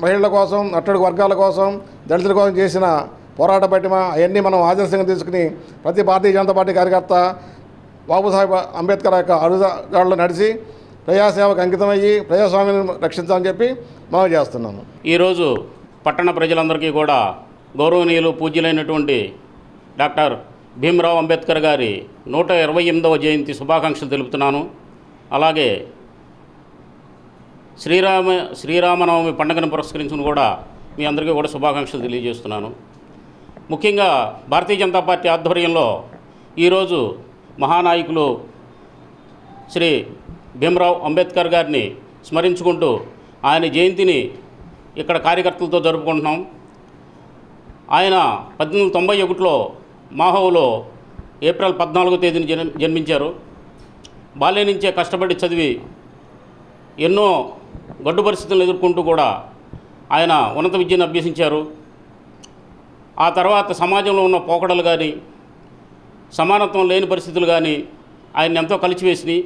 మహిళల కోసం, అట్టడుగు వర్గాల కోసం, దళితుల కోసం చేసిన పోరాట పటిమ అవన్నీ మనం ఆదర్శంగా తీసుకుని ప్రతి భారతీయ జనతా పార్టీ కార్యకర్త బాబాసాహెబ్ అంబేద్కర్ యొక్క అడుగుజాడలో నడిచి ప్రజాసేవకు అంకితమయ్యి ప్రజాస్వామ్యాన్ని రక్షించాలని చెప్పి మనం చేస్తున్నాము. ఈరోజు పట్టణ ప్రజలందరికీ కూడా గౌరవనీయులు, పూజ్యులైనటువంటి డాక్టర్ భీమ్రావ్ అంబేద్కర్ గారి 128వ జయంతి శుభాకాంక్షలు తెలుపుతున్నాను. అలాగే శ్రీరామనవమి పండుగను పురస్కరించుకుని కూడా మీ అందరికీ కూడా శుభాకాంక్షలు తెలియజేస్తున్నాను. ముఖ్యంగా భారతీయ జనతా పార్టీ ఆధ్వర్యంలో ఈరోజు మహానాయకులు శ్రీ భీమరావ్ అంబేద్కర్ గారిని స్మరించుకుంటూ ఆయన జయంతిని ఇక్కడ కార్యకర్తలతో జరుపుకుంటున్నాం. ఆయన 1891లో మాహోలో ఏప్రిల్ 14వ తేదీన జన్మించారు. బాల్యం నుంచే కష్టపడి చదివి ఎన్నో గడ్డు పరిస్థితులను ఎదుర్కొంటూ కూడా ఆయన ఉన్నత విద్యను అభ్యసించారు. ఆ తర్వాత సమాజంలో ఉన్న పోకడలు కానీ సమానత్వం లేని పరిస్థితులు కానీ ఆయన ఎంతో కలిచివేసినాయి.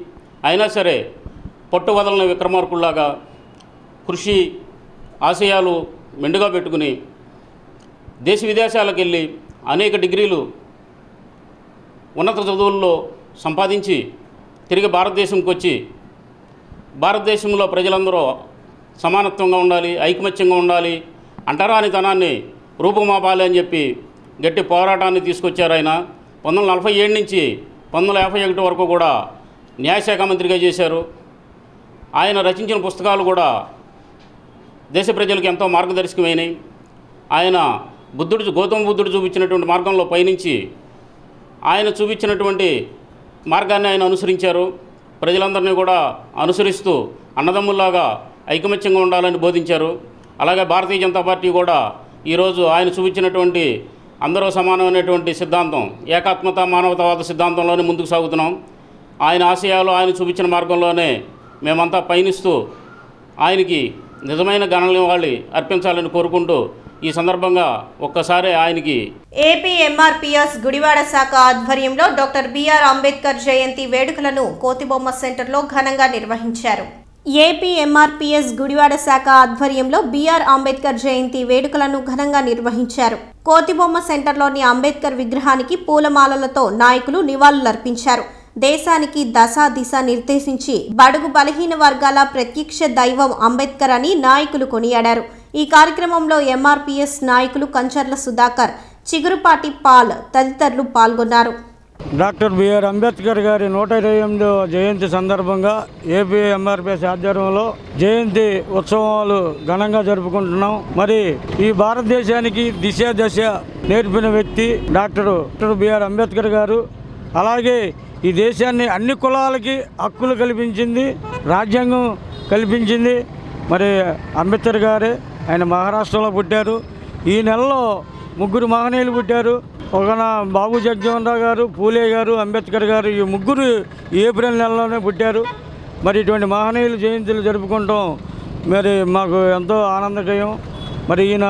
అయినా సరే పట్టు వదలని విక్రమార్కుల్లాగా కృషి ఆశయాలు మెండుగా పెట్టుకుని దేశ విదేశాలకు వెళ్ళి అనేక డిగ్రీలు ఉన్నత చదువుల్లో సంపాదించి తిరిగి భారతదేశంకి వచ్చి భారతదేశంలో ప్రజలందరూ సమానత్వంగా ఉండాలి, ఐకమత్యంగా ఉండాలి, అంటరానితనాన్ని రూపుమాపాలి అని చెప్పి గట్టి పోరాటాన్ని తీసుకొచ్చారు. ఆయన 1947 నుంచి 1951 వరకు కూడా న్యాయశాఖ మంత్రిగా చేశారు. ఆయన రచించిన పుస్తకాలు కూడా దేశ ప్రజలకు ఎంతో మార్గదర్శకమైనవి. ఆయన గౌతమ బుద్ధుడు చూపించినటువంటి మార్గంలో పయనించి ఆయన చూపించినటువంటి మార్గాన్ని ఆయన అనుసరించారు. ప్రజలందరినీ కూడా అనుసరిస్తూ అన్నదమ్ముల్లాగా ఐకమత్యంగా ఉండాలని బోధించారు. అలాగే భారతీయ జనతా పార్టీ కూడా ఈరోజు ఆయన చూపించినటువంటి అందరూ సమానమైనటువంటి సిద్ధాంతం, ఏకాత్మత మానవతావాద సిద్ధాంతంలోనే ముందుకు సాగుతున్నాం. ఆయన ఆశయాలు ఆయన చూపించిన మార్గంలోనే మేమంతా పయనిస్తూ ఆయనకి నిజమైన ఘననివాళి అర్పించాలని కోరుకుంటూ ఈ సందర్భంగా ఒక్కసారి ఆయనకి ఏపీ ఎంఆర్పీఎస్ గుడివాడ శాఖ ఆధ్వర్యంలో డాక్టర్ బిఆర్ అంబేద్కర్ జయంతి వేడుకలను కోతిబొమ్మ సెంటర్లో ఘనంగా నిర్వహించారు. ఏపీ ఎంఆర్పీఎస్ గుడివాడ శాఖ ఆధ్వర్యంలో బిఆర్ అంబేద్కర్ జయంతి వేడుకలను ఘనంగా నిర్వహించారు. కోతిబొమ్మ సెంటర్లోని అంబేద్కర్ విగ్రహానికి పూలమాలలతో నాయకులు నివాళులర్పించారు. దేశానికి దశ దిశ నిర్దేశించి బడుగు బలహీన వర్గాల ప్రత్యక్ష దైవం అంబేద్కర్ అని నాయకులు కొనియాడారు. ఈ కార్యక్రమంలో ఎంఆర్పీఎస్ నాయకులు కంచర్ల సుధాకర్, చిగురుపాటి పాల్ తదితరులు పాల్గొన్నారు. డాక్టర్ బిఆర్ అంబేద్కర్ గారి 128వ జయంతి సందర్భంగా ఏపీ ఎంఆర్పీఎస్ ఆధ్వర్యంలో జయంతి ఉత్సవాలు ఘనంగా జరుపుకుంటున్నాం. మరి ఈ భారతదేశానికి దిశ దశ నేర్పిన వ్యక్తి డాక్టర్ బిఆర్ అంబేద్కర్ గారు. అలాగే ఈ దేశాన్ని అన్ని కులాలకి హక్కులు కల్పించింది, రాజ్యాంగం కల్పించింది మరి అంబేద్కర్ గారే. ఆయన మహారాష్ట్రలో పుట్టారు. ఈ నెలలో 3 మహనీయులు పుట్టారు. ఒకన బాబు జగజీవన్ రావు గారు, పూలే గారు, అంబేద్కర్ గారు. ఈ 3 ఏప్రిల్ నెలలోనే పుట్టారు. మరి ఇటువంటి మహనీయులు జయంతులు జరుపుకుంటాం మరి మాకు ఎంతో ఆనందకరం. మరి ఈయన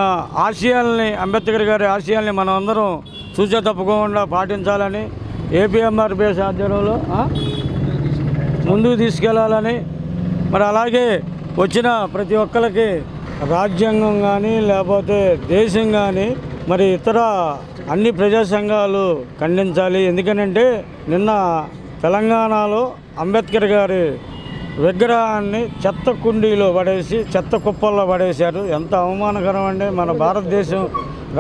ఆశయాల్ని, అంబేద్కర్ గారి ఆశయాల్ని మనం అందరం చూసే తప్పకుండా పాటించాలని ఏపీ ఎంఆర్పీఎస్ ఆధ్వర్యంలో ముందుకు తీసుకెళ్లాలని, మరి అలాగే వచ్చిన ప్రతి ఒక్కరికి రాజ్యాంగం కానీ లేకపోతే దేశం కానీ మరి ఇతర అన్ని ప్రజా సంఘాలు ఖండించాలి. ఎందుకనంటే నిన్న తెలంగాణలో అంబేద్కర్ గారి విగ్రహాన్ని చెత్త కుండీలో పడేసి చెత్త కుప్పల్లో పడేశారు. ఎంత అవమానకరం అండి. మన భారతదేశం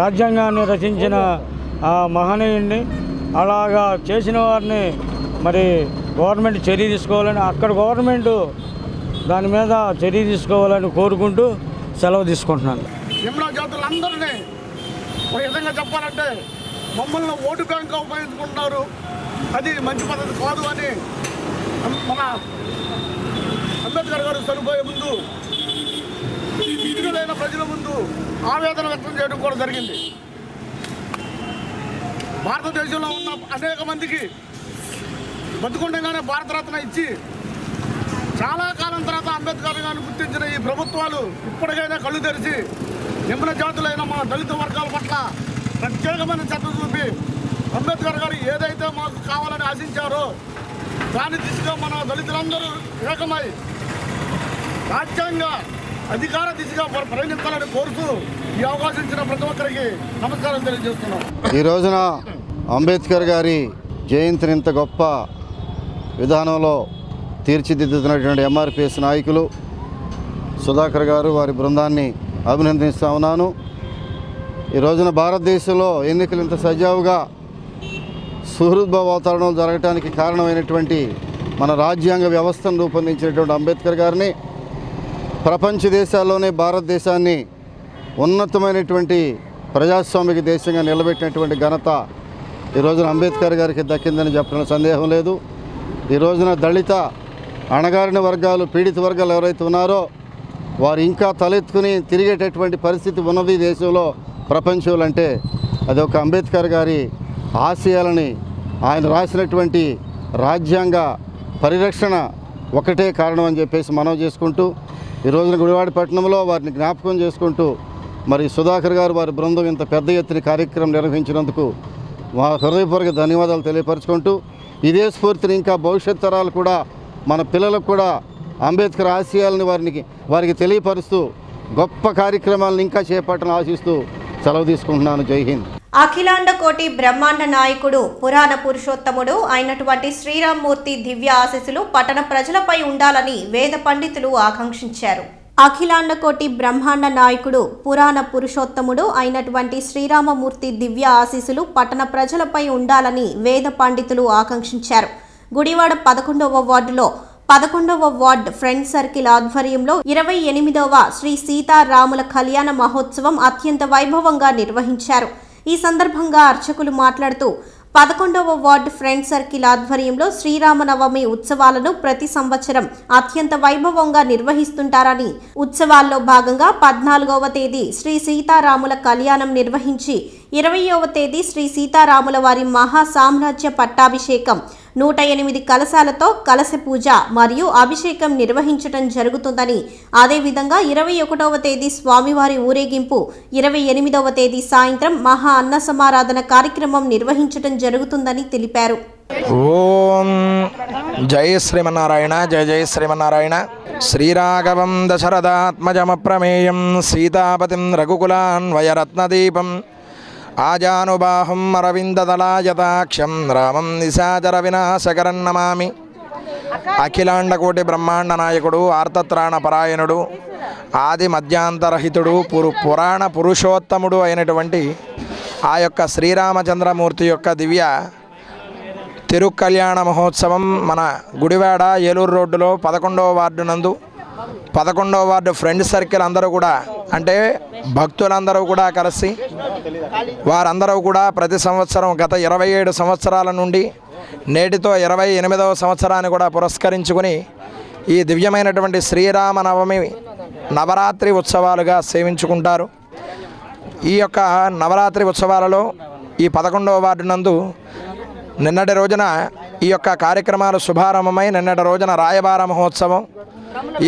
రాజ్యాంగాన్ని రచించిన ఆ మహనీయుడిని అలాగా చేసిన వారిని మరి గవర్నమెంట్ చర్య తీసుకోవాలని, అక్కడ గవర్నమెంట్ దాని మీద చర్య తీసుకోవాలని కోరుకుంటూ సెలవు తీసుకుంటున్నాను. నిమ్న జాతులందరినీ ఒక విధంగా చెప్పాలంటే మమ్మల్ని ఓటు బ్యాంక్గా ఉపయోగించుకుంటున్నారు, అది మంచి పద్ధతి కాదు అని మన అంబేద్కర్ గారు చనిపోయే ముందు విధులైన ప్రజల ముందు ఆవేదన వ్యక్తం చేయడం కూడా జరిగింది. భారతదేశంలో ఉన్న అనేక మందికి బతుకుండగానే భారతరత్న ఇచ్చి చాలా కాలం తర్వాత అంబేద్కర్ గారిని గుర్తించిన ఈ ప్రభుత్వాలు ఇప్పటికైనా కళ్ళు తెరిచి నిమ్న జాతులైన మా దళిత వర్గాల పట్ల ప్రత్యేకమైన చట్టం చూపి అంబేద్కర్ గారు ఏదైతే మాకు కావాలని ఆశించారో దాని దిశగా మన దళితులందరూ ఏకమై రాజ్యాంగ అధికార దిశగా ప్రయాణించాలని కోరుతూ ఈ అవకాశం ఇచ్చిన ప్రతి ఒక్కరికి నమస్కారం తెలియజేస్తున్నాం. ఈ రోజున అంబేద్కర్ గారి జయంతిని ఇంత గొప్ప విధానంలో తీర్చిదిద్దుతున్నటువంటి ఎంఆర్పీఎస్ నాయకులు సుధాకర్ గారు, వారి బృందాన్ని అభినందిస్తూ ఉన్నాను. ఈ రోజున భారతదేశంలో ఎన్నికలు ఇంత సజావుగా సుహృద్భావ వాతావరణం జరగడానికి కారణమైనటువంటి మన రాజ్యాంగ వ్యవస్థను రూపొందించినటువంటి అంబేద్కర్ గారిని ప్రపంచ దేశాల్లోనే భారతదేశాన్ని ఉన్నతమైనటువంటి ప్రజాస్వామిక దేశంగా నిలబెట్టినటువంటి ఘనత ఈ రోజున అంబేద్కర్ గారికి దక్కిందని చెప్పడం సందేహం లేదు. ఈ రోజున దళిత అణగారిన వర్గాలు, పీడిత వర్గాలు ఎవరైతే ఉన్నారో వారు ఇంకా తలెత్తుకుని తిరిగేటటువంటి పరిస్థితి ఉన్నది దేశంలో, ప్రపంచంలో. అంటే అది ఒక అంబేద్కర్ గారి ఆశయాలని, ఆయన రాసినటువంటి రాజ్యాంగ పరిరక్షణ ఒకటే కారణం అని చెప్పేసి మనం చేసుకుంటూ ఈ రోజున గుడివాడ పట్టణంలో వారిని జ్ఞాపకం చేసుకుంటూ మరి సుధాకర్ గారు వారి బృందం ఇంత పెద్ద ఎత్తున కార్యక్రమం నిర్వహించినందుకు మా హృదయపూర్వక ధన్యవాదాలు తెలియపరుచుకుంటూ ఇదే స్ఫూర్తిని ఇంకా భవిష్యత్ తరాలు కూడా మన పిల్లలకు కూడా అంబేద్కర్ ఆశయాలని వారికి తెలియపరుస్తూ గొప్ప కార్యక్రమాలను ఇంకా చేపట్టని ఆశిస్తూ సెలవు తీసుకుంటున్నాను. జై హింద్. అఖిలాండ కోటి బ్రహ్మాండ నాయకుడు పురాణ పురుషోత్తముడు అయినటువంటి శ్రీరామ్మూర్తి దివ్య ఆశీస్సులు పట్టణ ప్రజలపై ఉండాలని వేద పండితులు ఆకాంక్షించారు. అఖిలాండ కోటి బ్రహ్మాండ నాయకుడు పురాణ పురుషోత్తముడు అయినటువంటి శ్రీరామమూర్తి దివ్య ఆశీస్సులు పట్టణ ప్రజలపై ఉండాలని వేద పండితులు ఆకాంక్షించారు. గుడివాడ 11వ వార్డులో 11వ వార్డ్ ఫ్రెండ్ సర్కిల్ ఆధ్వర్యంలో 28వ శ్రీ సీతారాముల కళ్యాణ మహోత్సవం అత్యంత వైభవంగా నిర్వహించారు. ఈ సందర్భంగా అర్చకులు మాట్లాడుతూ 11వ వార్డ్ ఫ్రెండ్ సర్కిల్ ఆధ్వర్యంలో శ్రీరామనవమి ఉత్సవాలను ప్రతి సంవత్సరం అత్యంత వైభవంగా నిర్వహిస్తుంటారని, ఉత్సవాల్లో భాగంగా 14వ తేదీ శ్రీ సీతారాముల కళ్యాణం నిర్వహించి 20వ తేదీ శ్రీ సీతారాముల వారి మహా సామ్రాజ్య పట్టాభిషేకం 108 కలశాలతో కలశ పూజ మరియు అభిషేకం నిర్వహించడం జరుగుతుందని, అదేవిధంగా 21వ తేదీ స్వామివారి ఊరేగింపు, 28వ తేదీ సాయంత్రం మహా అన్న సమారాధన కార్యక్రమం నిర్వహించడం జరుగుతుందని తెలిపారు. ఓం జై శ్రీమన్నారాయణ, జయ జయ శ్రీమన్నారాయణ. శ్రీరాఘవం దశరథాత్మజమప్రమేయం సీతాపతిం రఘుకులాన్వయరత్నదీపం ఆజానుబాహుం అరవిందదలాయతాక్షం రామం నిశాచర వినాశకరం నమామి. అఖిలాండకోటి బ్రహ్మాండ నాయకుడు, ఆర్తత్రాణ పరాయణుడు, ఆది మధ్యాంతరహితుడు, పురాణ పురుషోత్తముడు అయినటువంటి ఆ యొక్క శ్రీరామచంద్రమూర్తి యొక్క దివ్య తిరుకళ్యాణ మహోత్సవం మన గుడివాడ ఏలూరు రోడ్డులో 11వ వార్డు నందు 11వ వార్డు ఫ్రెండ్ సర్కిల్ అందరూ కూడా, అంటే భక్తులందరూ కూడా కలిసి వారందరూ కూడా ప్రతి సంవత్సరం గత 27 సంవత్సరాల నుండి నేటితో 28వ సంవత్సరాన్ని కూడా పురస్కరించుకుని ఈ దివ్యమైనటువంటి శ్రీరామనవమి నవరాత్రి ఉత్సవాలుగా సేవించుకుంటారు. ఈ యొక్క నవరాత్రి ఉత్సవాలలో ఈ 11వ వార్డు నందు నిన్నటి రోజున ఈ యొక్క కార్యక్రమాలు శుభారంభమై నిన్నటి రోజున రాయబార మహోత్సవం,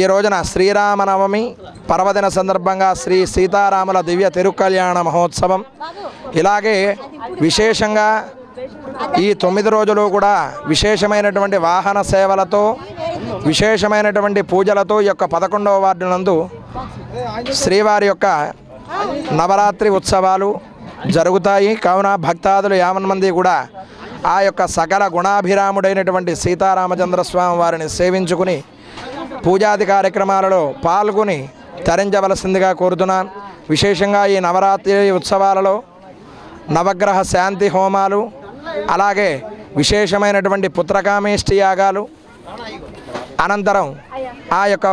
ఈ రోజున శ్రీరామనవమి పర్వదిన సందర్భంగా శ్రీ సీతారాముల దివ్య తిరుకళ్యాణ మహోత్సవం, ఇలాగే విశేషంగా ఈ 9 రోజులు కూడా విశేషమైనటువంటి వాహన సేవలతో విశేషమైనటువంటి పూజలతో ఈ యొక్క 11వ వార్డు నందు శ్రీవారి యొక్క నవరాత్రి ఉత్సవాలు జరుగుతాయి. కావున భక్తాదులు 50 మంది కూడా ఆ యొక్క సకల గుణాభిరాముడైనటువంటి సీతారామచంద్ర స్వామి వారిని సేవించుకుని పూజాది కార్యక్రమాలలో పాల్గొని తరించవలసిందిగా కోరుతున్నాను. విశేషంగా ఈ నవరాత్రి ఉత్సవాలలో నవగ్రహ శాంతి హోమాలు, అలాగే విశేషమైనటువంటి పుత్రకామేష్టి యాగాలు, అనంతరం ఆ యొక్క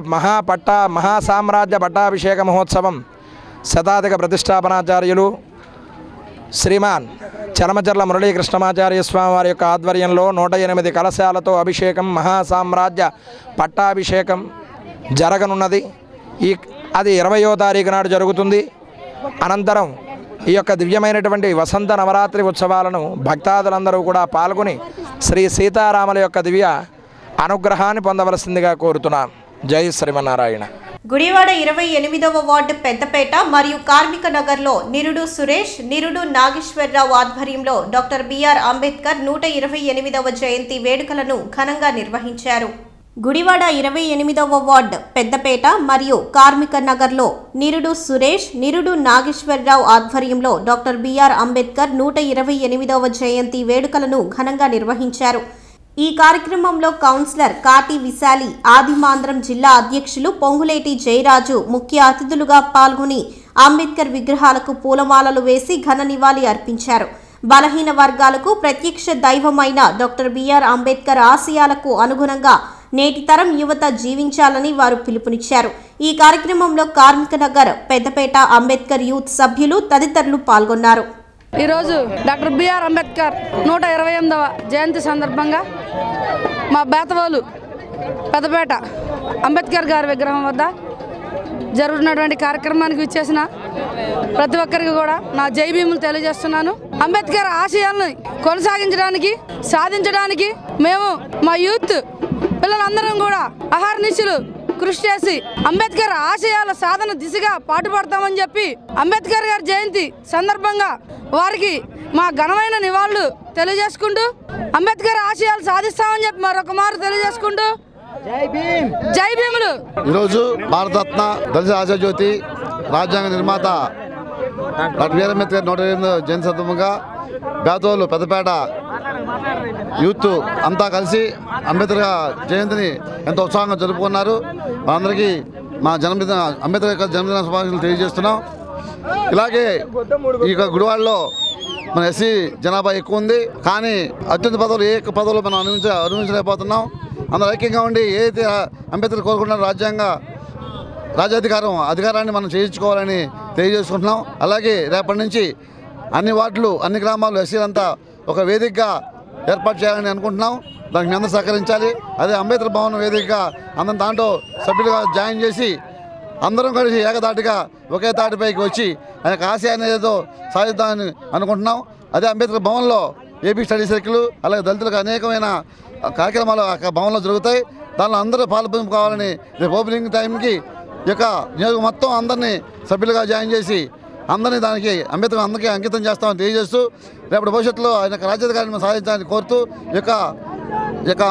మహాసామ్రాజ్య పట్టాభిషేక మహోత్సవం శతాధిక ప్రతిష్టాపనాచార్యులు శ్రీమాన్ చలమచర్ల మురళీకృష్ణమాచార్య స్వామి వారి యొక్క ఆధ్వర్యంలో 108 కలశాలతో అభిషేకం, మహాసామ్రాజ్య పట్టాభిషేకం జరగనున్నది. అది 20వ తారీఖు నాడు జరుగుతుంది. అనంతరం ఈ యొక్క దివ్యమైనటువంటి వసంత నవరాత్రి ఉత్సవాలను భక్తాదులందరూ కూడా పాల్గొని శ్రీ సీతారాముల యొక్క దివ్య అనుగ్రహాన్ని పొందవలసిందిగా కోరుతున్నాను. జై శ్రీమన్నారాయణ. గుడివాడ 28వ వార్డు పెద్దపేట మరియు కార్మిక నగర్లో నిరుడు సురేష్, నిరుడు నాగేశ్వరరావు ఆధ్వర్యంలో డాక్టర్ బిఆర్ అంబేద్కర్ 128వ జయంతి వేడుకలను ఘనంగా నిర్వహించారు. గుడివాడ 28వ వార్డు పెద్దపేట మరియు కార్మిక నగర్లో నిరుడు సురేష్, నిరుడు నాగేశ్వరరావు ఆధ్వర్యంలో డాక్టర్ బిఆర్ అంబేద్కర్ 128వ జయంతి వేడుకలను ఘనంగా నిర్వహించారు. ఈ కార్యక్రమంలో కౌన్సిలర్ కాటి విశాలి, ఆదిమాంధ్రం జిల్లా అధ్యక్షులు పొంగులేటి జయరాజు ముఖ్య అతిథులుగా పాల్గొని అంబేద్కర్ విగ్రహాలకు పూలమాలలు వేసి ఘన నివాళి అర్పించారు. బలహీన వర్గాలకు ప్రత్యక్ష దైవమైన డాక్టర్ బిఆర్ అంబేద్కర్ ఆశయాలకు అనుగుణంగా నేటి తరం యువత జీవించాలని వారు పిలుపునిచ్చారు. ఈ కార్యక్రమంలో కార్మిక నగర్, పెద్దపేట అంబేద్కర్ యూత్ సభ్యులు తదితరులు పాల్గొన్నారు. ఈరోజు డాక్టర్ బిఆర్ అంబేద్కర్ 128వ జయంతి సందర్భంగా మా బేతవాలు పెద్దపేట అంబేద్కర్ గారి విగ్రహం వద్ద జరుగుతున్నటువంటి కార్యక్రమానికి విచ్చేసిన ప్రతి ఒక్కరికి కూడా నా జై భీములు తెలియజేస్తున్నాను. అంబేద్కర్ ఆశయాలను కొనసాగించడానికి, సాధించడానికి మేము మా యూత్ పిల్లలందరం కూడా అహర్నిశలు కృషి చేసి అంబేద్కర్ ఆశయాల సాధన దిశగా పాటుపడతామని చెప్పి అంబేద్కర్ గారి జయంతి సందర్భంగా వారికి మా ఘనమైన నివాళులు తెలియజేసుకుంటూ అంబేద్కర్ ఆశయాలు సాధిస్తామని చెప్పి మరొక మారు తెలియజేసుకుంటూ జై భీములు. ఈరోజు భారతరత్న దళిత ఆశాజ్యోతి రాజ్యాంగ నిర్మాత డాక్టర్ బిఆర్ అంబేద్కర్ 128వ జయంతి సందర్భంగా బేతోలు పెద్దపేట యూత్ అంతా కలిసి అంబేద్కర్ జయంతిని ఎంతో ఉత్సాహంగా జరుపుకున్నారు. అందరికీ మా జన్మదిన అంబేద్కర్ యొక్క జన్మదిన శుభాకాంక్షలు తెలియజేస్తున్నాం. ఇలాగే ఈ గుడివాడలో మన ఎస్సీ జనాభా ఎక్కువ ఉంది, కానీ అత్యున్నత పదవులు ఏ పదవులు మనం అనుభవించలేకపోతున్నాం. అందరూ ఐక్యంగా ఉండి ఏదైతే అంబేద్కర్ కోరుకుంటున్నారో అధికారాన్ని మనం చేయించుకోవాలని తెలియజేసుకుంటున్నాం. అలాగే రేపటి నుంచి అన్ని వార్డులు, అన్ని గ్రామాల్లో ఎస్సీలంతా ఒక వేదికగా ఏర్పాటు చేయాలని అనుకుంటున్నాం. దానికి మీ అందరూ సహకరించాలి. అదే అంబేద్కర్ భవన్ వేదికగా అందరం దాంట్లో సభ్యులుగా జాయిన్ చేసి అందరం కలిసి ఏకదాటిగా ఒకే తాటిపైకి వచ్చి ఆయన ఆశయాన్ని ఏదో సాధిద్దామని అనుకుంటున్నాం. అదే అంబేద్కర్ భవన్లో ఏపీ స్టడీ సర్కిల్, అలాగే దళితులకు అనేకమైన కార్యక్రమాలు ఆ భవన్లో జరుగుతాయి. దానిలో అందరూ పాల్పొంపు కావాలని రేపు ఓపెనింగ్ టైంకి ఈ యొక్క నియోజకవర్గం మొత్తం అందరినీ సభ్యులుగా జాయిన్ చేసి అందరినీ దానికి అంబేద్కర్ అందరికీ అంకితం చేస్తామని తెలియజేస్తూ రేపటి భవిష్యత్తులో ఆయన రాజ్యాధికారాన్ని సాధించాలని కోరుతూ ఈ యొక్క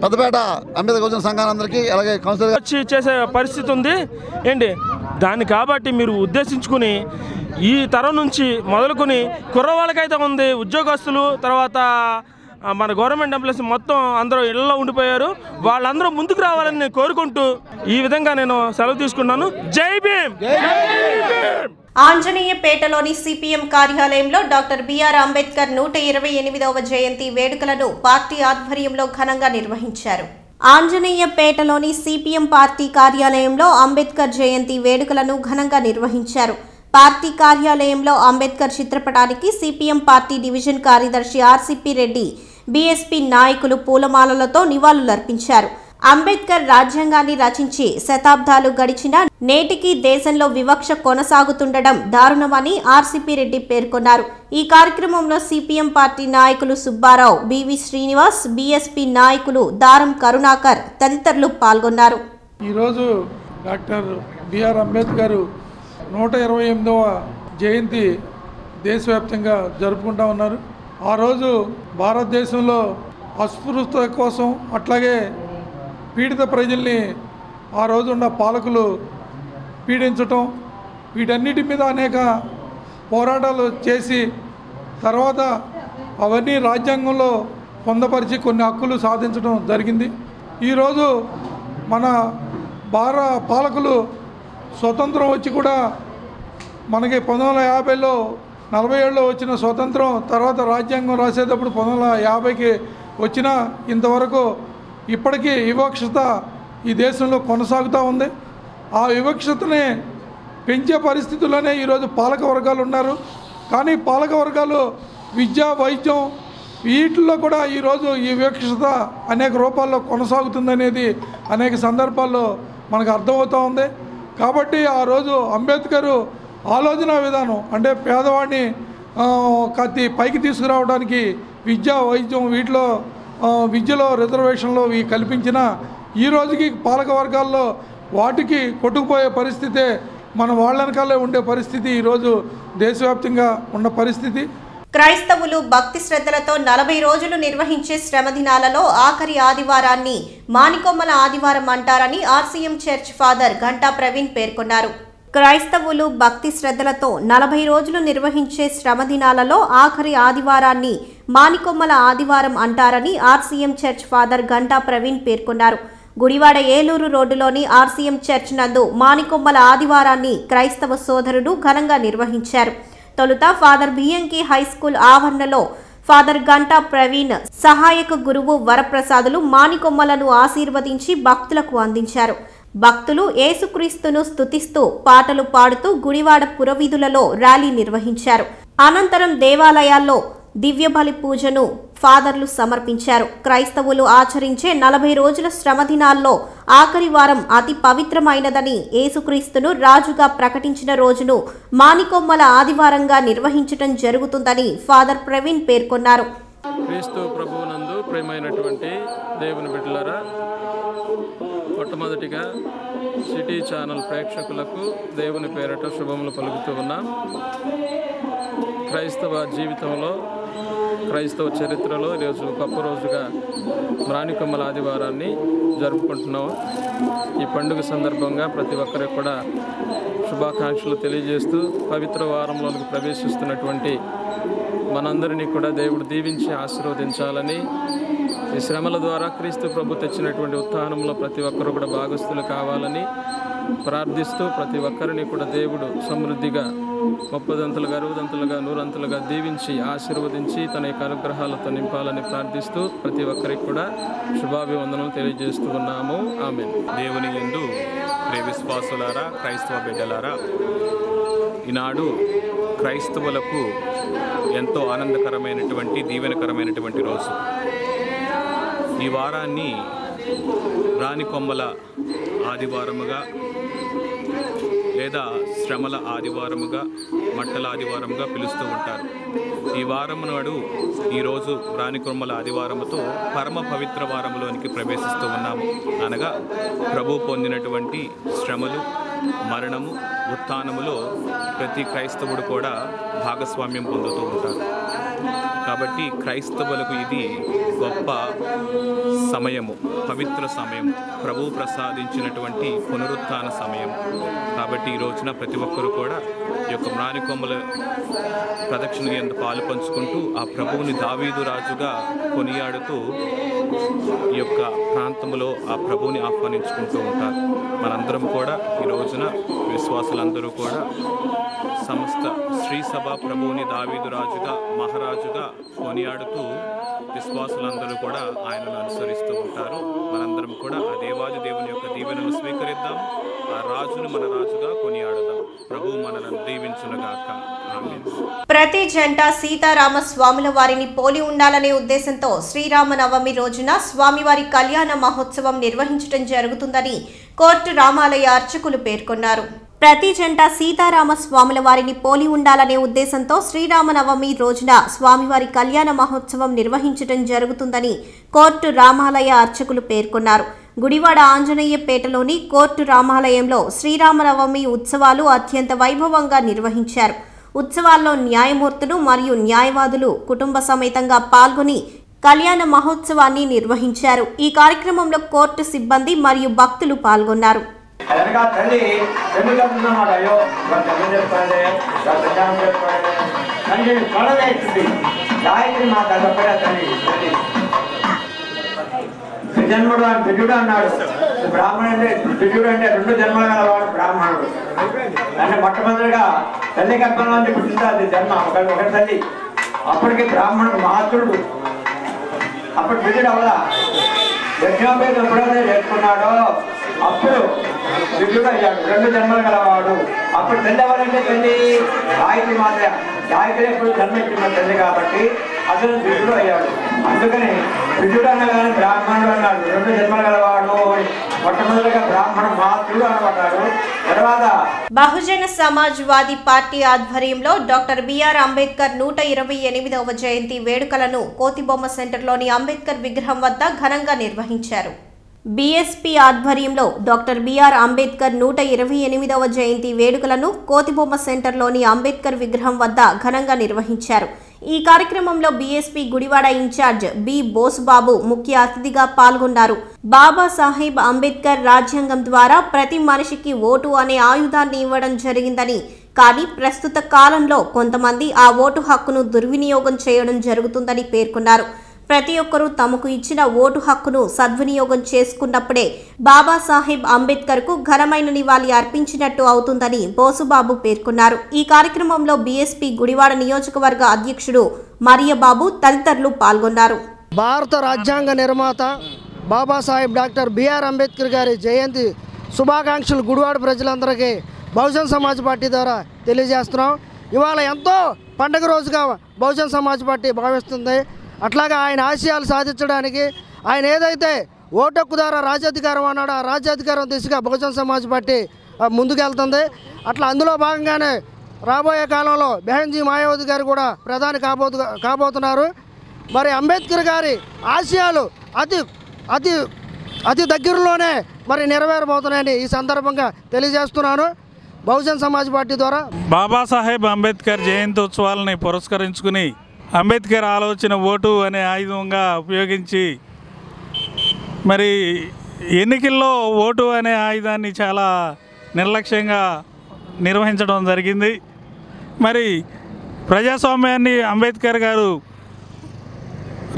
పెద్దపేట అంబేద్కర్ యువజన సంఘాలందరికీ అలాగే కౌన్సిలర్ వచ్చి చేసే పరిస్థితి ఉంది ఏంటి. దాన్ని కాబట్టి మీరు ఉద్దేశించుకుని ఈ తరం నుంచి మొదలుకొని కుర్రవాళ్ళకైతే ఉంది, ఉద్యోగస్తులు, తర్వాత మన గవర్నమెంట్ ఎంప్లాయీస్ మొత్తం అందరూ ఇళ్లలో ఉండిపోయారు. వాళ్ళందరూ ముందుకు రావాలని నేను కోరుకుంటూ ఈ విధంగా నేను సెలవు తీసుకున్నాను. జై భీమ్. ఆంజనేయపేటలోని సిపిఎం కార్యాలయంలో డాక్టర్ బిఆర్ అంబేద్కర్ 128వ జయంతి వేడుకలను పార్టీ ఆధ్వర్యంలో ఘనంగా నిర్వహించారు. ఆంజనేయపేటలోని సిపిఎం పార్టీ కార్యాలయంలో అంబేద్కర్ జయంతి వేడుకలను ఘనంగా నిర్వహించారు. పార్టీ కార్యాలయంలో అంబేద్కర్ చిత్రపటానికి సిపిఎం పార్టీ డివిజన్ కార్యదర్శి ఆర్సిపి రెడ్డి, బీఎస్పీ నాయకులు పూలమాలలతో నివాళులర్పించారు. అంబేద్కర్ రాజ్యాంగాన్ని రచించి శతాబ్దాలు గడిచినా నేటికి దేశంలో వివక్ష కొనసాగుతుండడం దారుణమని ఆర్సిపి రెడ్డి పేర్కొన్నారు. ఈ కార్యక్రమంలో సిపిఎం పార్టీ నాయకులు సుబ్బారావు, బివి శ్రీనివాస్, బీఎస్పీ నాయకులు దారం కరుణాకర్ తదితరులు పాల్గొన్నారు. ఈరోజు డాక్టర్ బిఆర్ అంబేద్కర్ 128వ జయంతి దేశవ్యాప్తంగా జరుపుకుంటూ ఉన్నారు. ఆ రోజు భారతదేశంలో అస్పృశ్యత కోసం, అట్లాగే పీడిత ప్రజల్ని ఆ రోజు ఉన్న పాలకులు పీడించటం, వీటన్నిటి మీద అనేక పోరాటాలు చేసి తర్వాత అవన్నీ రాజ్యాంగంలో పొందపరిచి కొన్ని హక్కులు సాధించడం జరిగింది. ఈరోజు మన పాలకులు స్వతంత్రం వచ్చి కూడా మనకి 1950లో 47లో వచ్చిన స్వతంత్రం, తర్వాత రాజ్యాంగం రాసేటప్పుడు 1950కి వచ్చిన ఇంతవరకు ఇప్పటికీ వివక్షత ఈ దేశంలో కొనసాగుతూ ఉంది. ఆ వివక్షతని పెంచే పరిస్థితుల్లోనే ఈరోజు పాలక వర్గాలు ఉన్నారు. కానీ పాలక వర్గాలు విద్య, వైద్యం వీటిల్లో కూడా ఈరోజు ఈ వివక్షత అనేక రూపాల్లో కొనసాగుతుందనేది అనేక సందర్భాల్లో మనకు అర్థమవుతూ ఉంది. కాబట్టి ఆ రోజు అంబేద్కర్ ఆలోచన విధానం అంటే పేదవాడిని పైకి తీసుకురావడానికి విద్య, వైద్యం వీటిలో విద్యలో రిజర్వేషన్లో కల్పించిన ఈ రోజుకి పాలక వర్గాల్లో వాటికి కొట్టుకుపోయే పరిస్థితే మన వాళ్ళ వెనకాలే ఉండే పరిస్థితి ఈరోజు దేశవ్యాప్తంగా ఉన్న పరిస్థితి. క్రైస్తవులు భక్తి శ్రద్ధలతో 40 రోజులు నిర్వహించే శ్రమదినాలలో ఆఖరి ఆదివారాన్ని మానికొమ్మల ఆదివారం అంటారని RCM church father Ganta Praveen పేర్కొన్నారు. క్రైస్తవులు భక్తి శ్రద్ధలతో 40 రోజులు నిర్వహించే శ్రమదినాలలో ఆఖరి ఆదివారాన్ని మానికొమ్మల ఆదివారం అంటారని RCM church father Ganta Praveen పేర్కొన్నారు. గుడివాడ ఏలూరు రోడ్డులోని ఆర్సీఎం చర్చ్ నందు మానికొమ్మల ఆదివారాన్ని క్రైస్తవ సోదరుడు ఘనంగా నిర్వహించారు. తొలుత ఫాదర్ బియ్యంకి హై స్కూల్ ఆవరణలో ఫాదర్ గంటా ప్రవీణ్ సహాయక గురువు వరప్రసాదులు మానికొమ్మలను ఆశీర్వదించి భక్తులకు అందించారు. భక్తులు యేసుక్రీస్తును స్తుతిస్తూ పాటలు పాడుతూ గుడివాడ పురవీధులలో ర్యాలీ నిర్వహించారు. అనంతరం దేవాలయాల్లో దివ్యబలి పూజను ఫాదర్లు సమర్పించారు. క్రైస్తవులు ఆచరించే 40 రోజుల శ్రమదినాల్లో ఆఖరి వారం అతి పవిత్రమైనదని, యేసుక్రీస్తును రాజుగా ప్రకటించిన రోజును మానికొమ్మల ఆదివారంగా నిర్వహించడం జరుగుతుందని ఫాదర్ ప్రవీణ్ పేర్కొన్నారు. క్రీస్తు ప్రభువునందు ప్రియమైనటువంటి దేవుని బిడ్డలారా, మొట్టమొదటిగా సిటీ ఛానల్ ప్రేక్షకులకు దేవుని పేరట శుభములు పలుకుతూ ఉన్నాం. క్రైస్తవ జీవితంలో, క్రైస్తవ చరిత్రలో ఈరోజు గొప్ప రోజుగా మానికొమ్మల ఆదివారాన్ని జరుపుకుంటున్నాం. ఈ పండుగ సందర్భంగా ప్రతి ఒక్కరికి కూడా శుభాకాంక్షలు తెలియజేస్తూ పవిత్ర వారంలోకి ప్రవేశిస్తున్నటువంటి మనందరినీ కూడా దేవుడు దీవించి ఆశీర్వదించాలని, ఈ శ్రమల ద్వారా క్రీస్తు ప్రభు తెచ్చినటువంటి ఉత్థానంలో ప్రతి ఒక్కరు కూడా భాగస్థులు కావాలని ప్రార్థిస్తూ ప్రతి ఒక్కరిని కూడా దేవుడు సమృద్ధిగా 30 60 100 దీవించి ఆశీర్వదించి తన యొక్క అనుగ్రహాలతో నింపాలని ప్రార్థిస్తూ ప్రతి ఒక్కరికి కూడా శుభాభివందనలు తెలియజేస్తూ ఉన్నాము. ఆమేన్. దేవుని యందు ప్రియ విశ్వాసులారా, క్రైస్తవ బిడ్డలారా, ఈనాడు క్రైస్తవులకు ఎంతో ఆనందకరమైనటువంటి దీవెనకరమైనటువంటి రోజు. ఈ వారాన్ని రాణికొమ్మల ఆదివారముగా లేదా శ్రమల ఆదివారముగా, మట్టల ఆదివారముగా పిలుస్తూ ఉంటారు. ఈ వారం నాడు ఈరోజు రాణికొమ్మల ఆదివారముతో పరమ పవిత్ర వారంలోనికి ప్రవేశిస్తూ ఉన్నాము. అనగా ప్రభు పొందినటువంటి శ్రమలు, మరణము, ఉత్థానములో ప్రతి క్రైస్తవుడు కూడా భాగస్వామ్యం పొందుతూ ఉంటారు. కాబట్టి క్రైస్తవులకు ఇది గొప్ప సమయము, పవిత్ర సమయం, ప్రభు ప్రసాదించినటువంటి పునరుత్థాన సమయం. కాబట్టి ఈ రోజున ప్రతి ఒక్కరూ కూడా ఈ యొక్క మానికొమ్మల ప్రదక్షిణ యందు పాలు పంచుకుంటూ ఆ ప్రభువుని దావీదు రాజుగా కొనియాడుతూ ఈ యొక్క ప్రాంతంలో ఆ ప్రభువుని ఆహ్వానించుకుంటూ ఉంటారు. మనందరం కూడా ఈ రోజున విశ్వాసులందరూ కూడా సమస్త శ్రీ సభ ప్రభువుని దావీదు రాజుగా, మహారాజుగా కొనియాడుతూ విశ్వాసులందరూ కూడా ఆయనను అనుసరిస్తూ ఉంటారు. మనందరం కూడా ఆ దేవాది దేవుని యొక్క దీవెనలు స్వీకరిద్దాం, ఆ రాజును మన రాజుగా కొనియాడుదాం. ప్రభు మనలను దీవించునుగాక. ఆమేన్. ప్రతి జంట సీతారామ స్వాముల వారిని పోలి ఉండాలనే ఉద్దేశంతో శ్రీరామనవమి రోజున స్వామివారి కళ్యాణ మహోత్సవం నిర్వహించడం జరుగుతుందని కోర్టు రామాలయ అర్చకులు పేర్కొన్నారు. ప్రతి జంట సీతారామ స్వాముల వారిని పోలి ఉండాలనే ఉద్దేశంతో శ్రీరామనవమి రోజున స్వామివారి కళ్యాణ మహోత్సవం నిర్వహించడం జరుగుతుందని కోర్టు రామాలయ అర్చకులు పేర్కొన్నారు. గుడివాడ ఆంజనేయపేటలోని కోర్టు రామాలయంలో శ్రీరామనవమి ఉత్సవాలు అత్యంత వైభవంగా నిర్వహించారు. ఉత్సవాల్లో న్యాయమూర్తులు మరియు న్యాయవాదులు కుటుంబ సమేతంగా పాల్గొని కళ్యాణ మహోత్సవాన్ని నిర్వహించారు. ఈ కార్యక్రమంలో కోర్టు సిబ్బంది మరియు భక్తులు పాల్గొన్నారు. జన్ముడు అని బిడ్డుడు అన్నాడు. బ్రాహ్మణుడు బిడ్డుడు అంటే 2 జన్మల గలవాడు బ్రాహ్మణుడు. అంటే మొట్టమొదటిగా తల్లి గర్భంలో నుంచి పుట్టింది జన్మ ఒక తల్లి. అప్పటికి బ్రాహ్మణుడు మాతృడు. అప్పుడు బిడ్డుడు అవలా యజ్ఞోపేతం ఎప్పుడైతే చేసుకున్నాడో అప్పుడు బిడ్డుడు అయ్యాడు. 2 జన్మలు గలవాడు. అప్పుడు తల్లి ఎవరంటే తల్లి గాయత్రి మాత్రం. గాయత్రి ఎప్పుడు జన్మించిన తల్లి కాబట్టి అతను బిడ్డుడు అయ్యాడు. అందుకని బిడ్డుడు అనగానే బ్రాహ్మణుడు అన్నాడు. 2 జన్మలు గలవాడు. మొట్టమొదటిగా బ్రాహ్మణుడు మాతృడు అనబడ్డాడు. తర్వాత బహుజన సమాజ్వాదీ పార్టీ ఆధ్వర్యంలో డాక్టర్ బిఆర్ అంబేద్కర్ 128వ జయంతి వేడుకలను కోతిబొమ్మ సెంటర్లోని అంబేద్కర్ విగ్రహం వద్ద ఘనంగా నిర్వహించారు. బీఎస్పీ ఆధ్వర్యంలో డాక్టర్ బిఆర్ అంబేద్కర్ 128వ జయంతి వేడుకలను కోతిబొమ్మ సెంటర్లోని అంబేద్కర్ విగ్రహం వద్ద ఘనంగా నిర్వహించారు. ఈ కార్యక్రమంలో బీఎస్పీ గుడివాడ ఇన్ఛార్జ్ బి బోసుబాబు ముఖ్య అతిథిగా పాల్గొన్నారు. బాబాసాహెబ్ అంబేద్కర్ రాజ్యాంగం ద్వారా ప్రతి మనిషికి ఓటు అనే ఆయుధాన్ని ఇవ్వడం జరిగిందని, కానీ ప్రస్తుత కాలంలో కొంతమంది ఆ ఓటు హక్కును దుర్వినియోగం చేయడం జరుగుతుందని పేర్కొన్నారు. ప్రతి ఒక్కరూ తమకు ఇచ్చిన ఓటు హక్కును సద్వినియోగం చేసుకున్నప్పుడే బాబాసాహెబ్ అంబేద్కర్కు ఘనమైన నివాళి అర్పించినట్టు అవుతుందని బోసుబాబు పేర్కొన్నారు. ఈ కార్యక్రమంలో బీఎస్పీ గుడివాడ నియోజకవర్గ అధ్యక్షుడు మరియబాబు తదితరులు పాల్గొన్నారు. భారత రాజ్యాంగ నిర్మాత బాబాసాహెబ్ డాక్టర్ బిఆర్ అంబేద్కర్ గారి జయంతి శుభాకాంక్షలు గుడివాడ ప్రజలందరికీ బహుజన్ సమాజ్ పార్టీ ద్వారా తెలియజేస్తున్నాం. ఇవాళ ఎంతో పండుగ రోజుగా బహుజన్ సమాజ్ పార్టీ భావిస్తుంది. అట్లాగే ఆయన ఆశయాలు సాధించడానికి ఆయన ఏదైతే ఓటక్కు ద్వారా రాజ్యాధికారం అన్నాడో ఆ రాజ్యాధికారం దిశగా బహుజన్ సమాజ్ పార్టీ ముందుకెళ్తుంది. అట్లా అందులో భాగంగానే రాబోయే కాలంలో బెహన్జీ మాయావతి గారు కూడా ప్రధాని కాబోతున్నారు. మరి అంబేద్కర్ గారి ఆశయాలు అతి అతి అతి దగ్గరలోనే మరి నెరవేరబోతున్నాయని ఈ సందర్భంగా తెలియజేస్తున్నాను బహుజన్ సమాజ్ పార్టీ ద్వారా. బాబాసాహెబ్ అంబేద్కర్ జయంతి ఉత్సవాలని పురస్కరించుకుని అంబేద్కర్ ఆలోచన ఓటు అనే ఆయుధంగా ఉపయోగించి మరి ఎన్నికల్లో ఓటు అనే ఆయుధాన్ని చాలా నిర్లక్ష్యంగా నిర్వహించడం జరిగింది. మరి ప్రజాస్వామ్యాన్ని అంబేద్కర్ గారు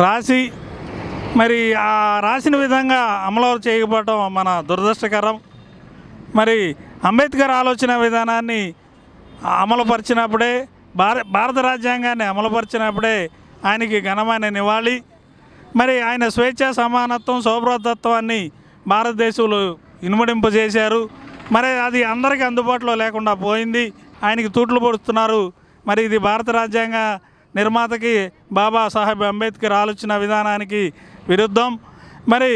రాసి మరి ఆ రాసిన విధంగా అమలు చేయకపోవటం మన దురదృష్టకరం. మరి అంబేద్కర్ ఆలోచన విధానాన్ని అమలుపరిచినప్పుడే భారత రాజ్యాంగాన్ని అమలుపరిచినప్పుడే ఆయనకి ఘనమైన నివాళి. మరి ఆయన స్వేచ్ఛ, సమానత్వం, సౌభ్రతత్వాన్ని భారతదేశంలో ఇనుమడింపజేశారు. మరి అది అందరికీ అందుబాటులో లేకుండా పోయింది. ఆయనకి తూట్లు పొడుస్తున్నారు. మరి ఇది భారత రాజ్యాంగ నిర్మాతకి బాబాసాహెబ్ అంబేద్కర్ ఆలోచన విధానానికి విరుద్ధం. మరి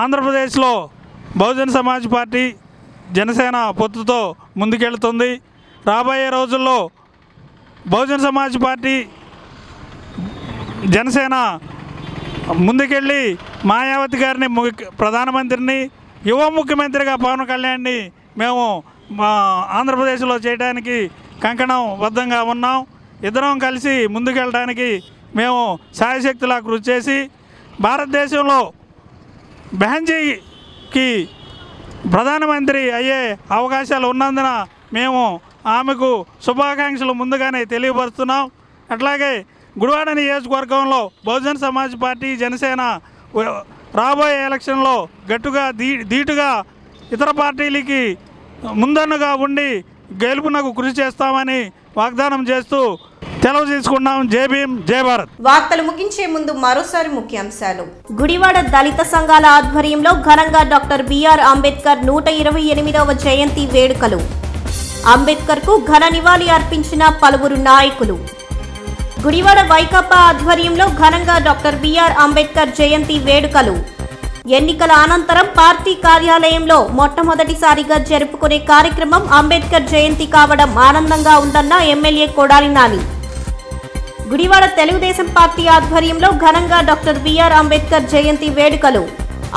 ఆంధ్రప్రదేశ్లో బహుజన్ సమాజ్ పార్టీ జనసేన పొత్తుతో ముందుకెళ్తుంది. రాబోయే రోజుల్లో బహుజన్ సమాజ్ పార్టీ జనసేన ముందుకెళ్ళి మాయావతి గారిని ప్రధానమంత్రిని, యువ ముఖ్యమంత్రిగా పవన్ కళ్యాణ్ని మేము ఆంధ్రప్రదేశ్లో చేయడానికి కంకణం బద్ధంగా ఉన్నాం. ఇద్దరం కలిసి ముందుకెళ్ళడానికి మేము శాయశక్తులా కృషి చేసి భారతదేశంలో బెహన్జీకి ప్రధానమంత్రి అయ్యే అవకాశాలు ఉన్నందున మేము ఆమెకు శుభాకాంక్షలు ముందుగానే తెలియపరుస్తున్నాం. అట్లాగే గుడివాడ నియోజకవర్గంలో బహుజన్ సమాజ్ పార్టీ జనసేన రాబోయే ఎలక్షన్లో గట్టుగా ధీటుగా ఇతర పార్టీలకి ముందన్నుగా ఉండి గెలుపునకు కృషి చేస్తామని వాగ్దానం చేస్తూ సెలవు తీసుకున్నాం. జై భీమ్, జై భారత్. వార్తలు ముగించే ముందు మరోసారి ముఖ్యాంశాలు. గుడివాడ దళిత సంఘాల ఆధ్వర్యంలో ఘనంగా డాక్టర్ బిఆర్ అంబేద్కర్ 128వ జయంతి వేడుకలు. అంబేద్కర్కు ఘన నివాళి అర్పించిన పలువురు నాయకులు. గుడివాడ వైకాపా ఆధ్వర్యంలో ఘనంగా డాక్టర్ బిఆర్ అంబేద్కర్ జయంతి వేడుకలు. ఎన్నికల అనంతరం పార్టీ కార్యాలయంలో మొట్టమొదటిసారిగా జరుపుకునే కార్యక్రమం అంబేద్కర్ జయంతి కావడం ఆనందంగా ఉందన్న ఎమ్మెల్యే కొడాలి నాని. గుడివాడ తెలుగుదేశం పార్టీ ఆధ్వర్యంలో ఘనంగా డాక్టర్ బిఆర్ అంబేద్కర్ జయంతి వేడుకలు.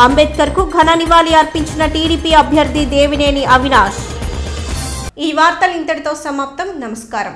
అంబేద్కర్కు ఘన నివాళి అర్పించిన టీడీపీ అభ్యర్థి దేవినేని అవినాష్. ఈ వార్తలు ఇంతటితో సమాప్తం. నమస్కారం.